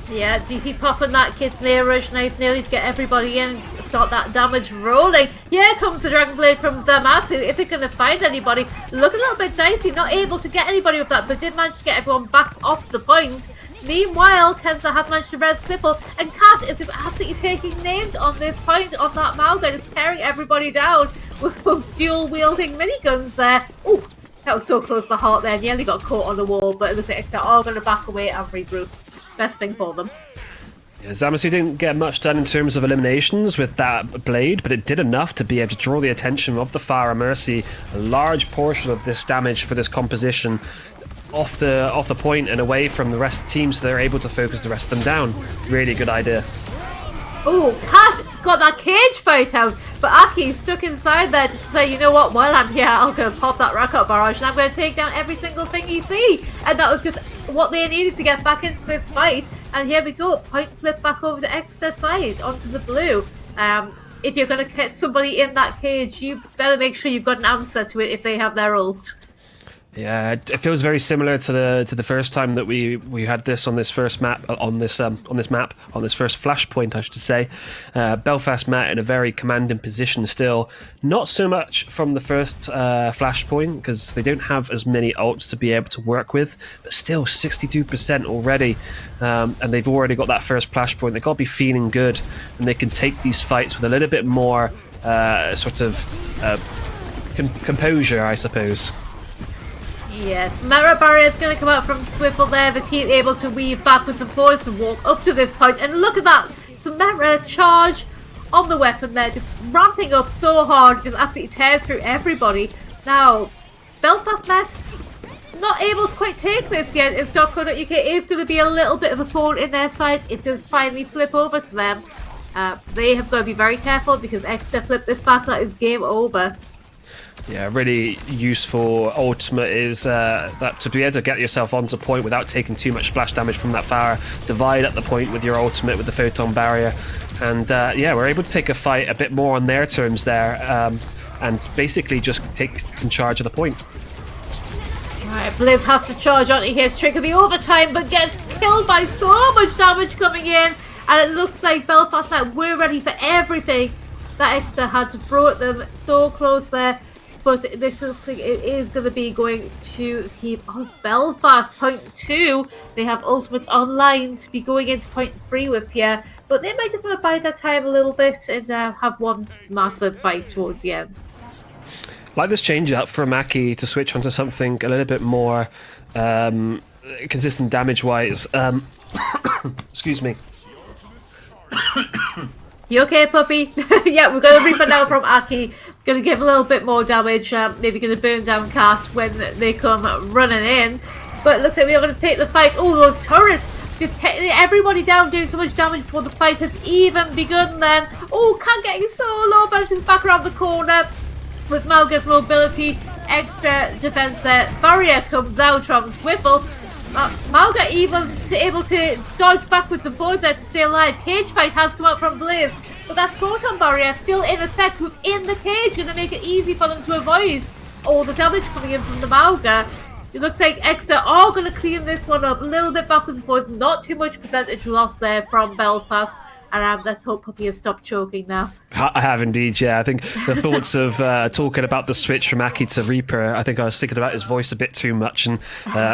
Speaker 1: Yeah, DC popping that kid's near rush, nice nearly to get everybody in, start that damage rolling. Here comes the Dragon Blade from Zamasu. Is it going to find anybody? Look a little bit dicey, not able to get anybody with that, but did manage to get everyone back off the point. Meanwhile, Kenza has managed to res Sipple, and Kat is just absolutely taking names on this point on that Malga, just tearing everybody down with those dual-wielding miniguns there. Oh, that was so close to the heart there, nearly got caught on the wall, but it looks like they're all going to back away and regroup. Best thing for them.
Speaker 2: Yeah, Zamasu didn't get much done in terms of eliminations with that blade, but it did enough to be able to draw the attention of the Farah Mercy. A large portion of this damage for this composition off the point and away from the rest of the team, so they're able to focus the rest of them down. Really good idea.
Speaker 1: Oh, Kat got that cage fight out, but Aki's stuck inside there to say, you know what, while I'm here, I'm going to pop that rocket barrage and I'm going to take down every single thing you see. And that was just what they needed to get back into this fight. And here we go, point flip back over to Exeter side, onto the blue. If you're going to get somebody in that cage, you better make sure you've got an answer to it if they have their ult.
Speaker 2: Yeah, it feels very similar to the first time that we had this on this first map on this first flashpoint, I should say. Belfast Met in a very commanding position still. Not so much from the first flashpoint because they don't have as many ults to be able to work with, but still 62% already, and they've already got that first flashpoint. They've got to be feeling good, and they can take these fights with a little bit more composure, I suppose.
Speaker 1: Yes, Mara Barrier is going to come out from Swivel there. The team able to weave back with some forwards and walk up to this point. And look at that, Samara charge on the weapon there, just ramping up so hard, just absolutely tears through everybody. Now, Belfast Met not able to quite take this yet. If .co.uk is going to be a little bit of a thorn in their side, it does finally flip over to them. They have got to be very careful because Exeter flip this back, that is game over.
Speaker 2: Yeah, really useful ultimate is that to be able to get yourself onto point without taking too much splash damage from that fire. Divide at the point with your ultimate with the photon barrier, and yeah, we're able to take a fight a bit more on their terms there, and basically just take charge of the point.
Speaker 1: Right, Blizz has to charge onto his trick of the overtime, but gets killed by so much damage coming in, and it looks like Belfast Met were ready for everything that Exeter had to throw at them. So close there. But this looks like it is going to be going to Team of Belfast. Point 2, they have ultimates online to be going into point 3 with Pierre. But they might just want to bide their time a little bit and have one massive fight towards the end.
Speaker 2: Like this change up for Maki to switch onto something a little bit more consistent damage-wise. Excuse me.
Speaker 1: You okay, puppy? Yeah, we're going to Reaper now from Aki. Going to give a little bit more damage. Maybe going to burn down Cat when they come running in. But it looks like we are going to take the fight. Oh, those turrets! Just taking everybody down, doing so much damage before the fight has even begun then. Oh, Cat getting so low, bounces back around the corner. With Malga's mobility, extra defense there. Barrier comes out from Swiffle. Malga even able to dodge backwards and forwards there to stay alive. Cage fight has come out from Blaze, but that proton barrier still in effect within the cage, going to make it easy for them to avoid all the damage coming in from the Malga. It looks like Exeter are going to clean this one up a little bit backwards and forwards. Not too much percentage loss there from Belfast. And let's hope Puppy has stopped choking now.
Speaker 2: I have indeed, yeah. I think the thoughts of talking about the switch from Aki to Reaper, I think I was thinking about his voice a bit too much, and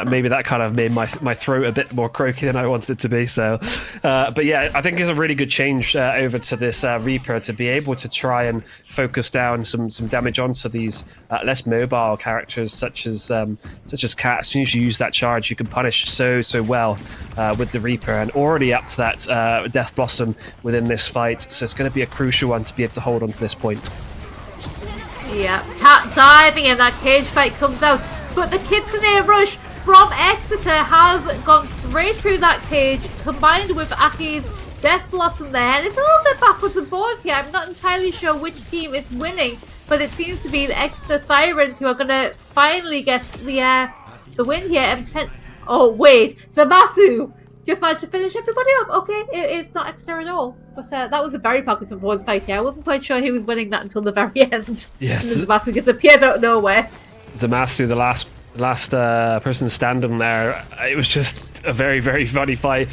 Speaker 2: maybe that kind of made my throat a bit more croaky than I wanted it to be. So, but yeah, I think it's a really good change over to this Reaper to be able to try and focus down some damage onto these less mobile characters such as Cat. As soon as you use that charge, you can punish so well with the Reaper, and already up to that Death Blossom within this fight, so it's going to be a crucial one to be able to hold on to this point.
Speaker 1: Yeah, Cat diving in, that cage fight comes out, but the Kitsune rush from Exeter has gone straight through that cage, combined with Aki's Death Blossom there, and it's a little bit backwards and forwards here. I'm not entirely sure which team is winning, but it seems to be the Exeter Sirens who are going to finally get the win here. And oh wait, Zamasu just managed to finish everybody off. Okay, it's not Exeter at all. But that was a very backwards and forwards fight here. I wasn't quite sure who was winning that until the very end.
Speaker 2: Yes.
Speaker 1: And Zamasu just appeared out of nowhere.
Speaker 2: Zamasu, the last person standing there, it was just a very, very funny fight.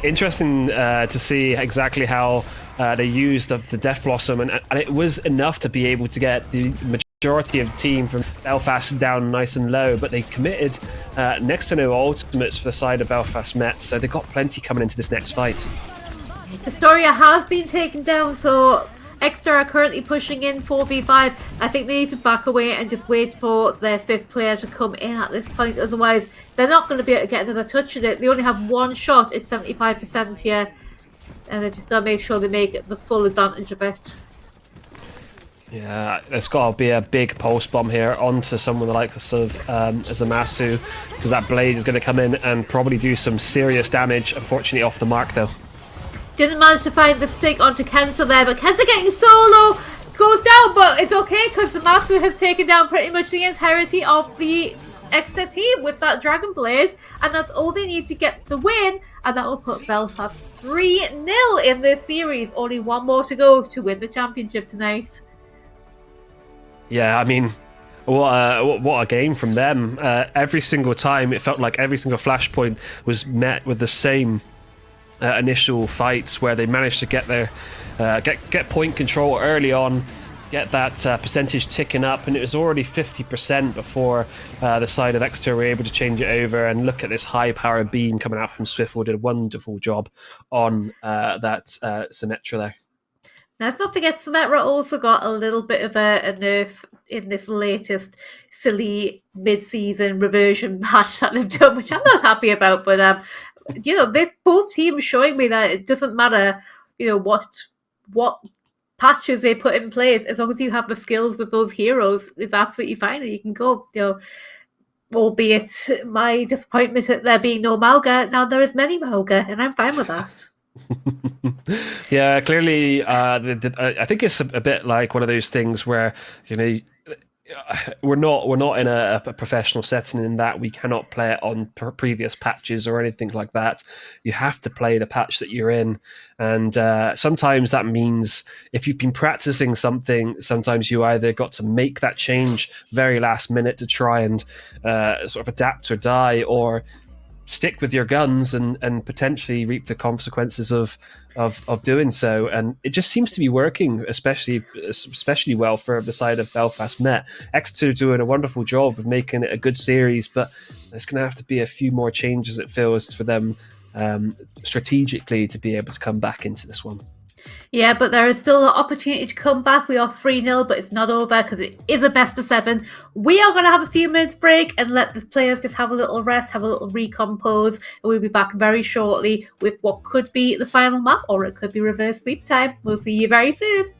Speaker 2: Interesting to see exactly how they used the Death Blossom, and it was enough to be able to get the majority of the team from Belfast down nice and low, but they committed next to no ultimates for the side of Belfast Mets, so they've got plenty coming into this next fight.
Speaker 1: Historia has been taken down, so Exeter are currently pushing in 4v5. I think they need to back away and just wait for their 5th player to come in at this point, otherwise they're not going to be able to get another touch at it. They only have one shot, it's 75% here, and they've just got to make sure they make the full advantage of it.
Speaker 2: Yeah, there's got to be a big pulse bomb here onto someone like the sort of Zamasu, because that blade is going to come in and probably do some serious damage. Unfortunately, off the mark though.
Speaker 1: Didn't manage to find the stick onto Kenta there, but Kenta getting solo goes down, but it's okay because Zamasu has taken down pretty much the entirety of the Exeter team with that Dragon Blade, and that's all they need to get the win, and that will put Belfast 3-0 in this series. Only one more to go to win the championship tonight.
Speaker 2: Yeah, I mean, what a game from them. Every single time, it felt like every single flashpoint was met with the same initial fights where they managed to get their get point control early on, get that percentage ticking up, and it was already 50% before the side of Exeter were able to change it over. And look at this high power beam coming out from Swiffle. Did a wonderful job on that Symmetra there.
Speaker 1: Now, let's not forget, Symmetra also got a little bit of a nerf in this latest silly mid-season reversion match that they've done, which I'm not happy about. But you know, both teams showing me that it doesn't matter, you know, what patches they put in place, as long as you have the skills with those heroes, it's absolutely fine, and you can go. You know, albeit my disappointment at there being no Malga. Now there is many Malga, and I'm fine with that.
Speaker 2: Yeah, clearly, I think it's a bit like one of those things where, you know, we're not in a professional setting in that we cannot play it on previous patches or anything like that. You have to play the patch that you're in, and sometimes that means if you've been practicing something, sometimes you either got to make that change very last minute to try and sort of adapt or die, or stick with your guns and potentially reap the consequences of doing so. And it just seems to be working, especially well for the side of Belfast Met. X2 doing a wonderful job of making it a good series, but there's going to have to be a few more changes, it feels, for them strategically to be able to come back into this one.
Speaker 1: Yeah, but there is still an opportunity to come back. We are 3-0, but it's not over because it is a best of 7. We are going to have a few minutes break and let the players just have a little rest, have a little recompose, and we'll be back very shortly with what could be the final map, or it could be reverse sleep time. We'll see you very soon.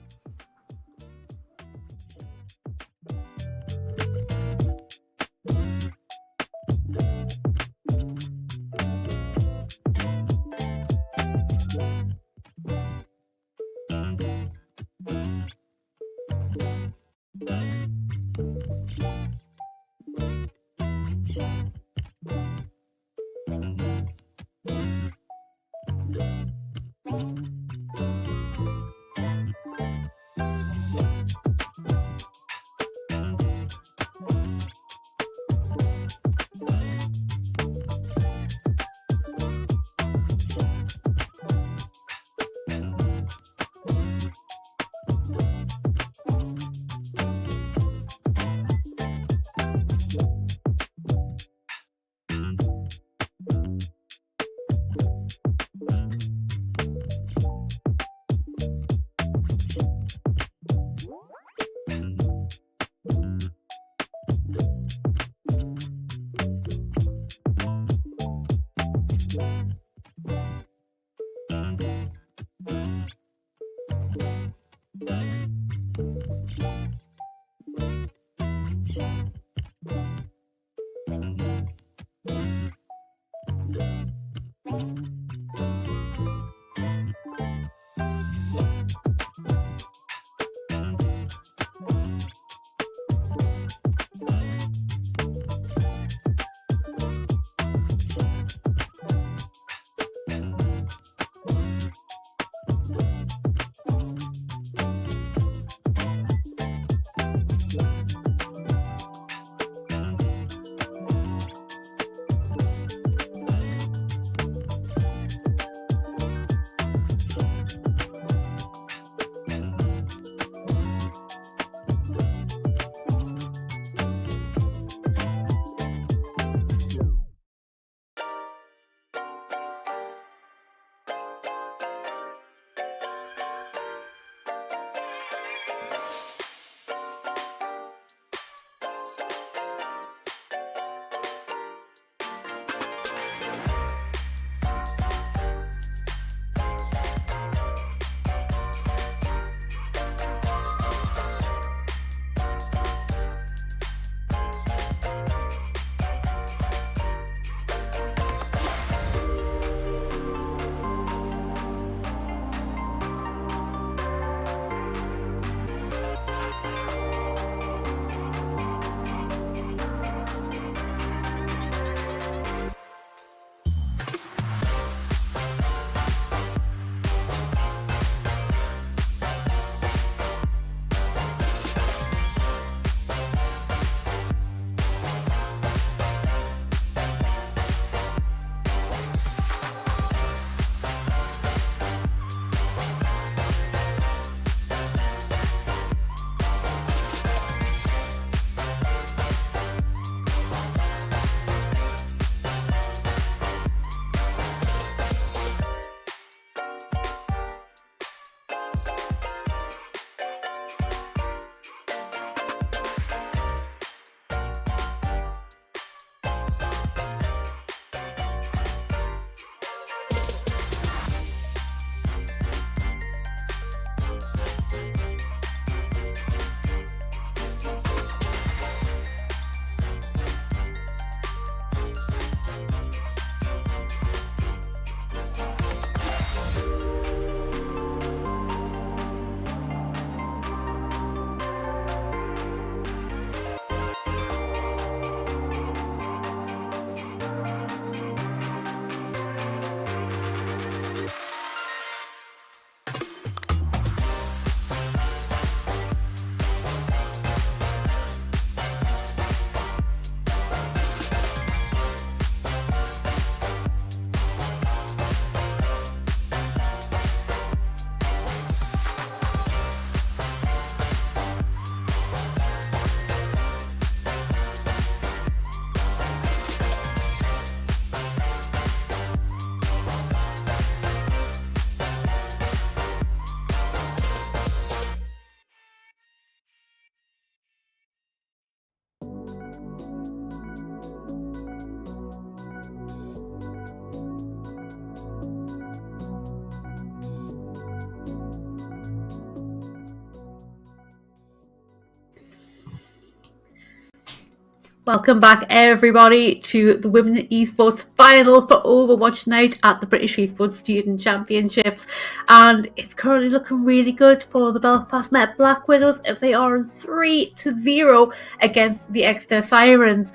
Speaker 1: Welcome back, everybody, to the Women in Esports final for Overwatch night at the British Esports Student Championships. And it's currently looking really good for the Belfast Met Black Widows as they are on 3-0 against the Exeter Sirens.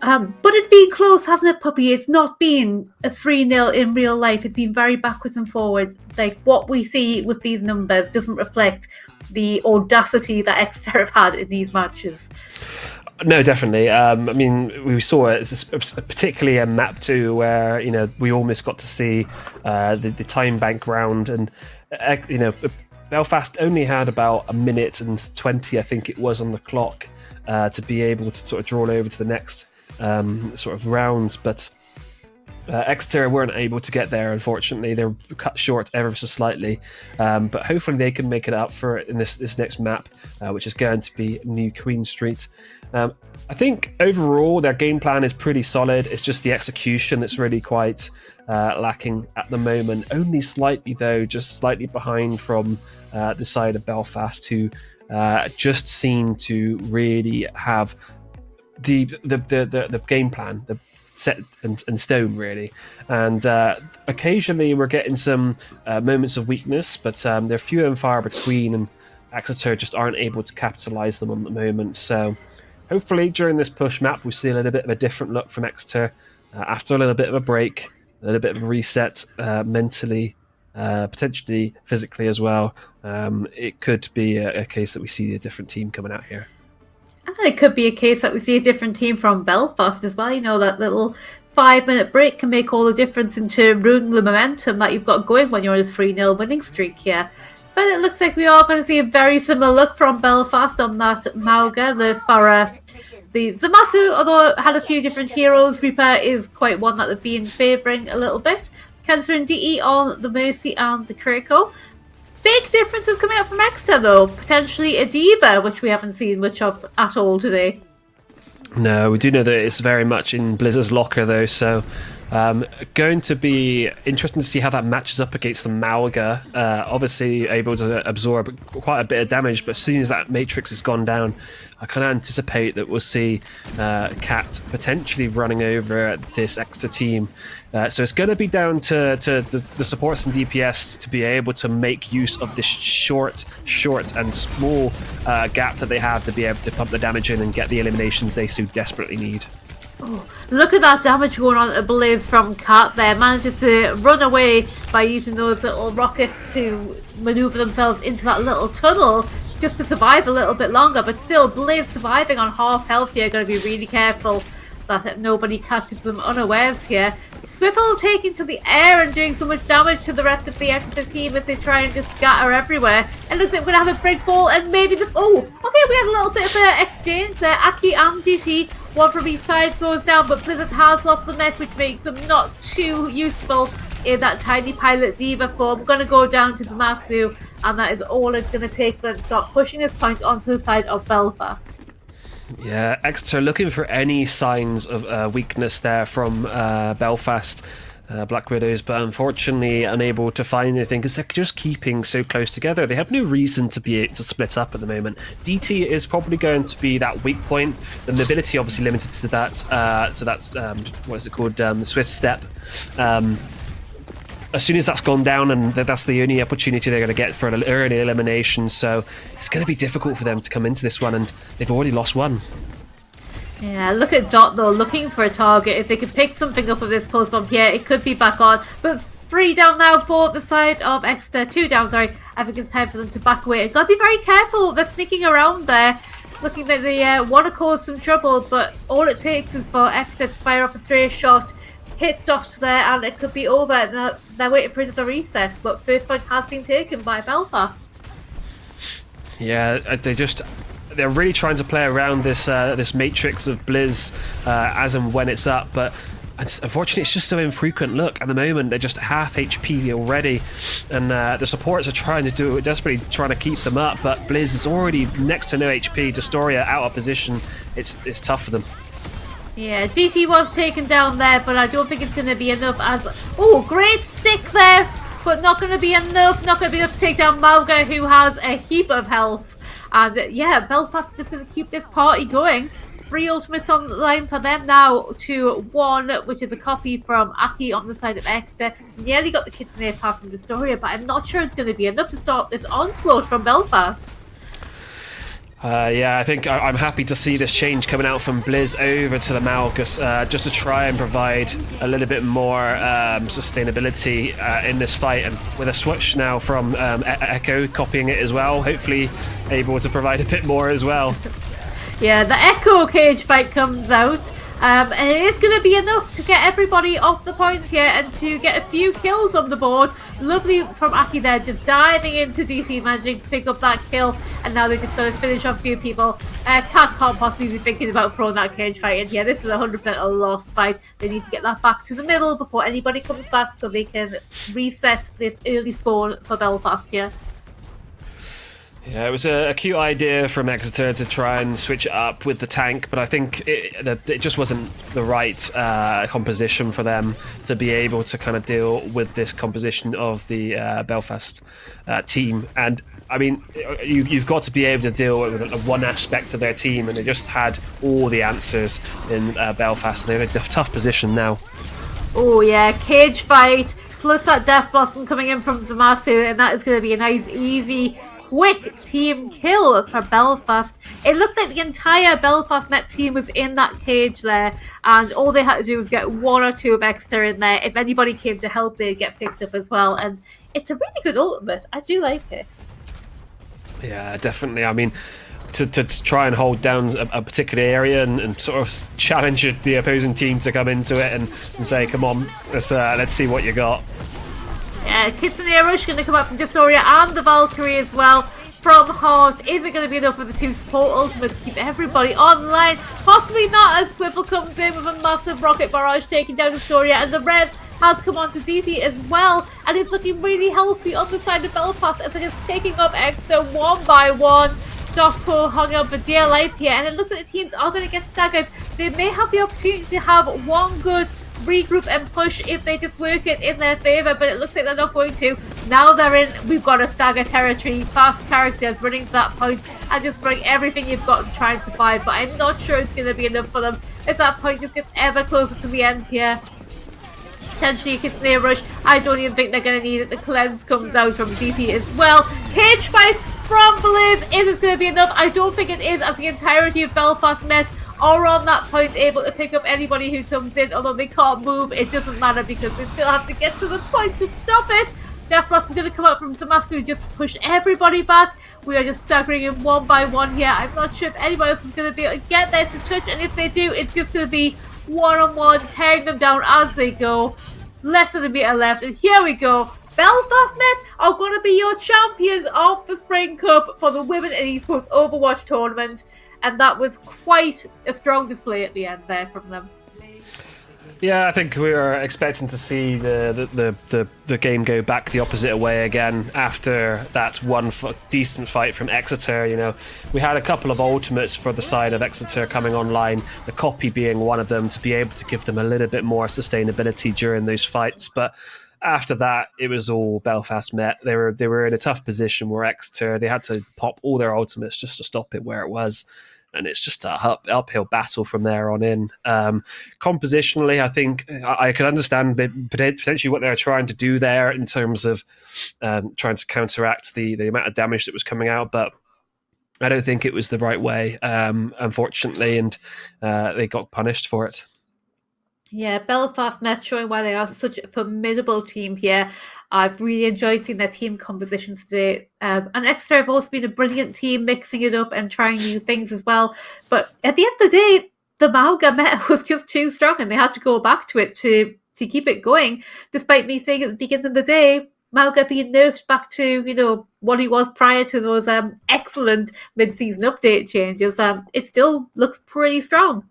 Speaker 1: But it's been close, hasn't it, Puppy? It's not been a 3-0 in real life. It's been very backwards and forwards. Like, what we see with these numbers doesn't reflect the audacity that Exeter have had in these matches.
Speaker 2: No, definitely. I mean, we saw it, particularly in Map 2, where, we almost got to see the time bank round, and, Belfast only had about a minute and 20, I think it was, on the clock to be able to sort of draw over to the next sort of rounds, but Exeter weren't able to get there, unfortunately. They were cut short ever so slightly, but hopefully they can make it up for it in this next map, which is going to be New Queen Street. I think overall their game plan is pretty solid. It's just the execution that's really quite lacking at the moment. Only slightly, though, just slightly behind from the side of Belfast, who just seem to really have the game plan, the set in stone, really. And occasionally we're getting some moments of weakness, but they're few and far between, and Exeter just aren't able to capitalize them on the moment. So hopefully during this push map we see a little bit of a different look from Exeter after a little bit of a break, a little bit of a reset mentally, potentially physically as well. It could be a case that we see a different team coming out here.
Speaker 1: And it could be a case that we see a different team from Belfast as well. That little 5-minute break can make all the difference into ruining the momentum that you've got going when you're on a 3-0 winning streak here. But it looks like we are going to see a very similar look from Belfast on that Mauga, the Farah, the Zamasu, although it had a few different heroes. Reaper is quite one that they've been favouring a little bit. Cancer and DE on the Mercy and the Kiriko. Big differences coming up from Exeter, though. Potentially a Diva, which we haven't seen much of at all today.
Speaker 2: No, we do know that it's very much in Blizzard's locker, though, so going to be interesting to see how that matches up against the Malga. Obviously able to absorb quite a bit of damage, but as soon as that Matrix has gone down, I can anticipate that we'll see Cat potentially running over this Exeter team. So it's going to be down to the supports and DPS to be able to make use of this short and small gap that they have to be able to pump the damage in and get the eliminations they so desperately need.
Speaker 1: Oh, look at that damage going on at Blaze from Cat there. Manages to run away by using those little rockets to manoeuvre themselves into that little tunnel just to survive a little bit longer. But still, Blaze surviving on half health here. Got to be really careful that nobody catches them unawares here. Swivel taking to the air and doing so much damage to the rest of the Exeter team as they try and just scatter everywhere. It looks like we're going to have a break ball and maybe the... Oh, okay, we had a little bit of an exchange there. Aki and DT, one from each side goes down, but Blizzard has lost the net, which makes them not too useful in that tiny pilot diva form. We're going to go down to the Masu, and that is all it's going to take for them to start pushing this point onto the side of Belfast.
Speaker 2: Yeah, Exeter looking for any signs of weakness there from Belfast Black Widows, but unfortunately unable to find anything because they're just keeping so close together. They have no reason to be able to split up at the moment. DT is probably going to be that weak point. The mobility obviously limited to that. What is it called? The Swift Step. As soon as that's gone down, and that's the only opportunity they're going to get for an early elimination, so it's going to be difficult for them to come into this one, and they've already lost one.
Speaker 1: Yeah, look at Dot though, looking for a target. If they could pick something up of this post bomb here, it could be back on. But 3 down now for the side of Exeter. 2 down, sorry. I think it's time for them to back away. Got to be very careful. They're sneaking around there, looking like they want to cause some trouble, but all it takes is for Exeter to fire off a stray shot, hit Dot there, and it could be over. They're waiting for another reset, but first point has been taken by Belfast.
Speaker 2: Yeah, they're really trying to play around this matrix of Blizz as and when it's up, but unfortunately it's just so infrequent. Look, at the moment they're just half HP already, and the supports are trying to do it, desperately trying to keep them up, but Blizz is already next to no HP. Destoria out of position. It's tough for them.
Speaker 1: Yeah, DT was taken down there, but I don't think it's going to be enough as... Oh, great stick there, but not going to be enough. Not going to be enough to take down Mauga, who has a heap of health. And yeah, Belfast is going to keep this party going. 3 ultimates on the line for them now to 1, which is a copy from Aki on the side of Exeter. Nearly got the Kitsune apart from Astoria, but I'm not sure it's going to be enough to stop this onslaught from Belfast.
Speaker 2: Yeah, I think I'm happy to see this change coming out from Blizz over to the Malgus, just to try and provide a little bit more sustainability in this fight, and with a switch now from Echo copying it as well, hopefully able to provide a bit more as well.
Speaker 1: Yeah, the Echo cage fight comes out. And it is going to be enough to get everybody off the point here and to get a few kills on the board. Lovely from Aki there, just diving into DT, managing to pick up that kill. And now they're just going to finish off a few people. Cat can't possibly be thinking about throwing that cage fight in here. This is 100% a lost fight. They need to get that back to the middle before anybody comes back so they can reset this early spawn for Belfast here.
Speaker 2: Yeah, it was a cute idea from Exeter to try and switch it up with the tank, but I think it just wasn't the right composition for them to be able to kind of deal with this composition of the Belfast team. And I mean, you've got to be able to deal with one aspect of their team, and they just had all the answers in Belfast, and they're in a tough position now.
Speaker 1: Oh yeah, cage fight, plus that Death Blossom coming in from Zamasu, and that is going to be a nice, easy, quick team kill for Belfast. It looked like the entire Belfast Met team was in that cage there, and all they had to do was get 1 or 2 of Exeter in there. If anybody came to help, they'd get picked up as well, and it's a really good ultimate. I do like it.
Speaker 2: Yeah, definitely. I mean, to try and hold down a particular area and sort of challenge the opposing team to come into it and say, come on, let's see what you got.
Speaker 1: Yeah, Kitsune Rush going to come up from Astoria and the Valkyrie as well from Heart. Is it going to be enough for the 2 support ultimates to keep everybody online? Possibly not, as Swivel comes in with a massive rocket barrage taking down Astoria, and the Res has come on to DT as well, and it's looking really healthy on the side of Belfast as it is taking up Exeter 1 by 1. Doco hung up a dear life here, and it looks like the teams are going to get staggered. They may have the opportunity to have one good regroup and push if they just work it in their favour, but it looks like they're not going to. Now they're in, we've got a stagger territory, fast characters running to that point and just bring everything you've got to try and survive, but I'm not sure it's going to be enough for them as that point just gets ever closer to the end here. Potentially a Kitsune Rush, I don't even think they're going to need it. The cleanse comes out from DT as well. Cage fight from Blizz, is it going to be enough? I don't think it is, as the entirety of Belfast Met are on that point able to pick up anybody who comes in, although they can't move. It doesn't matter because they still have to get to the point to stop it. Death Blossom going to come up from Zamasu just to push everybody back. We are just staggering in 1 by 1 here. I'm not sure if anybody else is going to be able to get there to touch, and if they do, it's just going to be one-on-one, tearing them down as they go. Less than a meter left, and here we go. Belfast Met are going to be your champions of the Spring Cup for the Women in Esports Overwatch tournament, and that was quite a strong display at the end there from them.
Speaker 2: Yeah, I think we were expecting to see the game go back the opposite way again after that one decent fight from Exeter. You know, we had a couple of ultimates for the side of Exeter coming online, the copy being one of them, to be able to give them a little bit more sustainability during those fights. But after that, it was all Belfast Met. They were in a tough position where Exeter, they had to pop all their ultimates just to stop it where it was. And it's just a uphill battle from there on in. Compositionally, I think I could understand potentially what they were trying to do there in terms of trying to counteract the amount of damage that was coming out, but I don't think it was the right way, unfortunately, and they got punished for it.
Speaker 1: Yeah, Belfast Met showing why they are such a formidable team here. I've really enjoyed seeing their team compositions today. And Exeter have also been a brilliant team, mixing it up and trying new things as well. But at the end of the day, the Mauga Met was just too strong, and they had to go back to it to keep it going. Despite me saying at the beginning of the day, Mauga being nerfed back to, you know, what he was prior to those excellent mid-season update changes, it still looks pretty strong.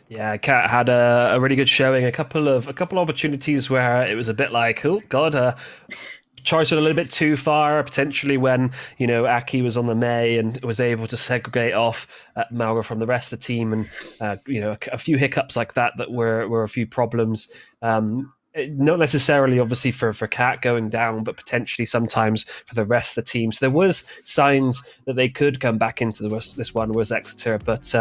Speaker 2: Yeah, Cat had a really good showing. A couple of opportunities where it was a bit like, oh god, charged it a little bit too far potentially when, you know, Aki was on the May and was able to segregate off Malga from the rest of the team, and you know, a few hiccups like that were a few problems. not necessarily obviously for Cat going down, but potentially sometimes for the rest of the team. So there was signs that they could come back into this one was Exeter, but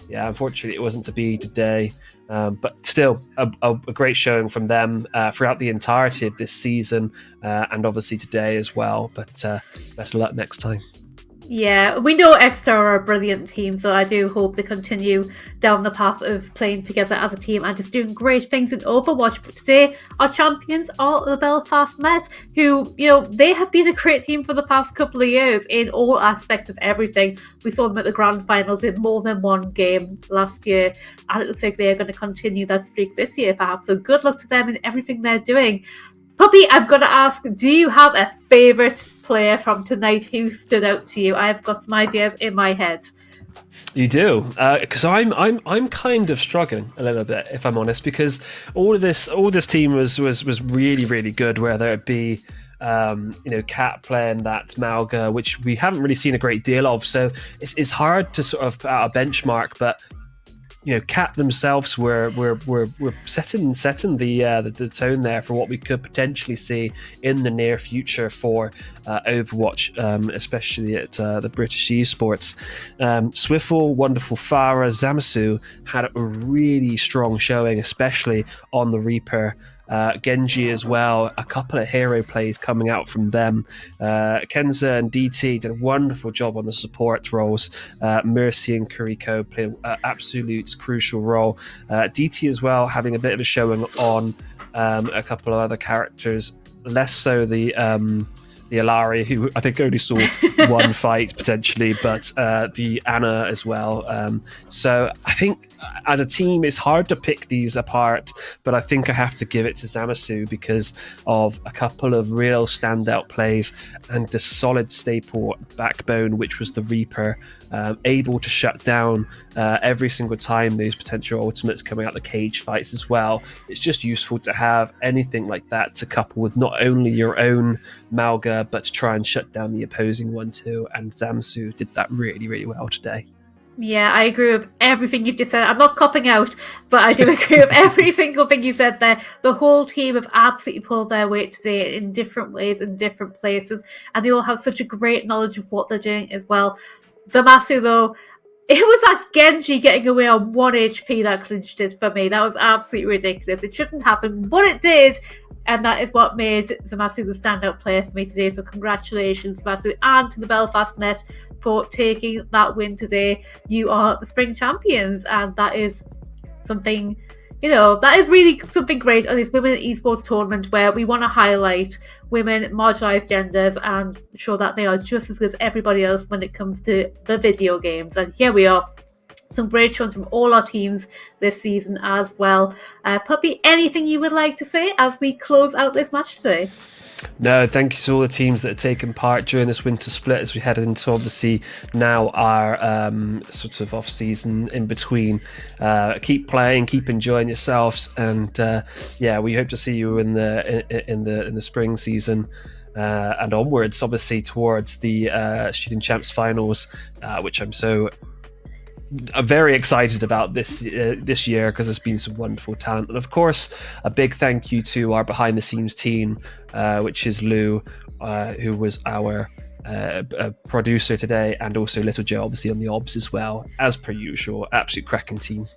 Speaker 2: yeah, unfortunately it wasn't to be today. But still, a great showing from them throughout the entirety of this season, and obviously today as well. But better luck next time.
Speaker 1: Yeah, we know Exeter are a brilliant team, so I do hope they continue down the path of playing together as a team and just doing great things in Overwatch. But today, our champions are the Belfast Met, who, they have been a great team for the past couple of years in all aspects of everything. We saw them at the grand finals in more than one game last year, and it looks like they are going to continue that streak this year, perhaps. So good luck to them in everything they're doing. Puppy, I'm going to ask, do you have a favourite player from tonight who stood out to you? I've got some ideas in my head.
Speaker 2: You do, because I'm kind of struggling a little bit, if I'm honest, because all this team was really really good, whether it be Cat playing that Malga, which we haven't really seen a great deal of, so it's hard to sort of put out a benchmark, but Cat themselves were setting the tone there for what we could potentially see in the near future for Overwatch, especially at the British Esports. Swiffle, Wonderful Farah, Zamasu had a really strong showing, especially on the Reaper. Genji as well, a couple of hero plays coming out from them. Kenza and DT did a wonderful job on the support roles. Mercy and Kuriko played an absolute crucial role. DT as well having a bit of a showing on a couple of other characters, less so the Ilaria, who I think only saw one fight potentially, but the Anna as well. So I think as a team, it's hard to pick these apart, but I think I have to give it to Zamasu because of a couple of real standout plays and the solid staple backbone, which was the Reaper, able to shut down every single time those potential ultimates coming out the cage fights as well. It's just useful to have anything like that to couple with not only your own Malga, but to try and shut down the opposing one too, and Zamasu did that really, really well today.
Speaker 1: Yeah, I agree with everything you've just said. I'm not copping out, but I do agree with every single thing you said there. The whole team have absolutely pulled their weight today in different ways, in different places, and they all have such a great knowledge of what they're doing as well. Zamasu, though, it was that Genji getting away on 1 HP that clinched it for me. That was absolutely ridiculous. It shouldn't happen, but it did. And that is what made Zamasu the standout player for me today. So congratulations, Zamasu, and to the Belfast Met for taking that win today. You are the spring champions, and that is something, that is really something great on this Women in Esports tournament where we want to highlight women, marginalised genders, and show that they are just as good as everybody else when it comes to the video games. And here we are. Some great shows from all our teams this season as well. Puppy, anything you would like to say as we close out this match today?
Speaker 2: No, thank you to all the teams that have taken part during this winter split as we head into obviously now our sort of off season in between. Keep playing, keep enjoying yourselves, and yeah, we hope to see you in the spring season. And onwards, obviously, towards the Student Champs finals, which I'm very excited about this year because there's been some wonderful talent, and of course a big thank you to our behind the scenes team, which is Lou, who was our producer today, and also Little Joe obviously on the obs as well, as per usual. Absolute cracking team.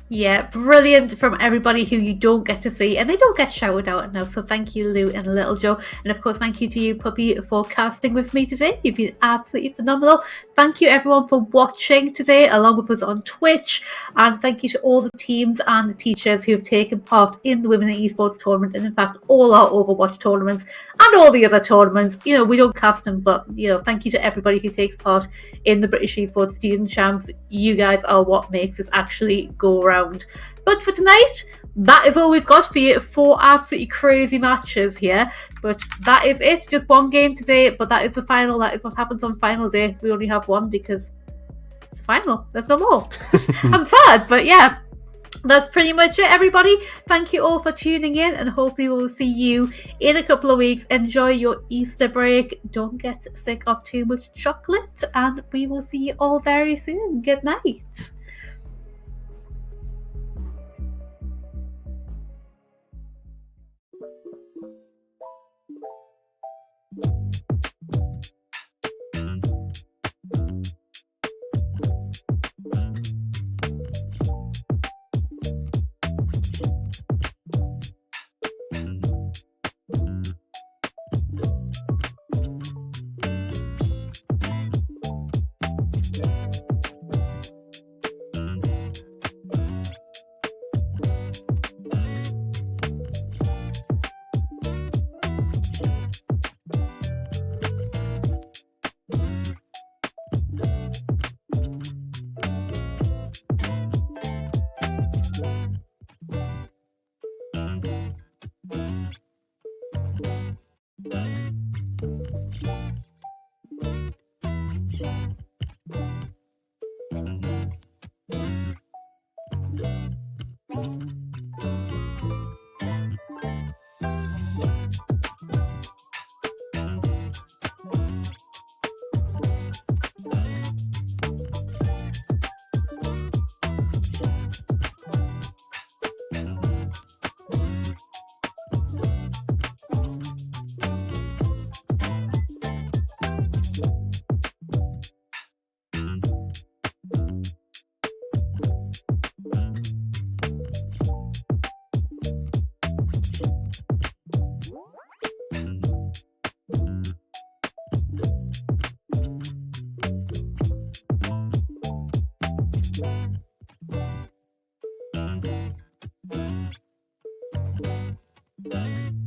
Speaker 1: Yeah, brilliant from everybody who you don't get to see, and they don't get shouted out enough. So thank you, Lou and Little Joe. And of course, thank you to you, Puppy, for casting with me today. You've been absolutely phenomenal. Thank you, everyone, for watching today, along with us on Twitch. And thank you to all the teams and the teachers who have taken part in the Women in Esports tournament, and in fact, all our Overwatch tournaments and all the other tournaments. We don't cast them, but, thank you to everybody who takes part in the British Esports Student Champs. You guys are what makes this actually go around. But for tonight, that is all we've got for you. 4 absolutely crazy matches here. But that is it. Just one game today, but that is the final. That is what happens on final day. We only have one because it's final. There's no more. I'm sad, but yeah. That's pretty much it, everybody. Thank you all for tuning in, and hopefully we'll see you in a couple of weeks. Enjoy your Easter break. Don't get sick of too much chocolate, and we will see you all very soon. Good night. Bye.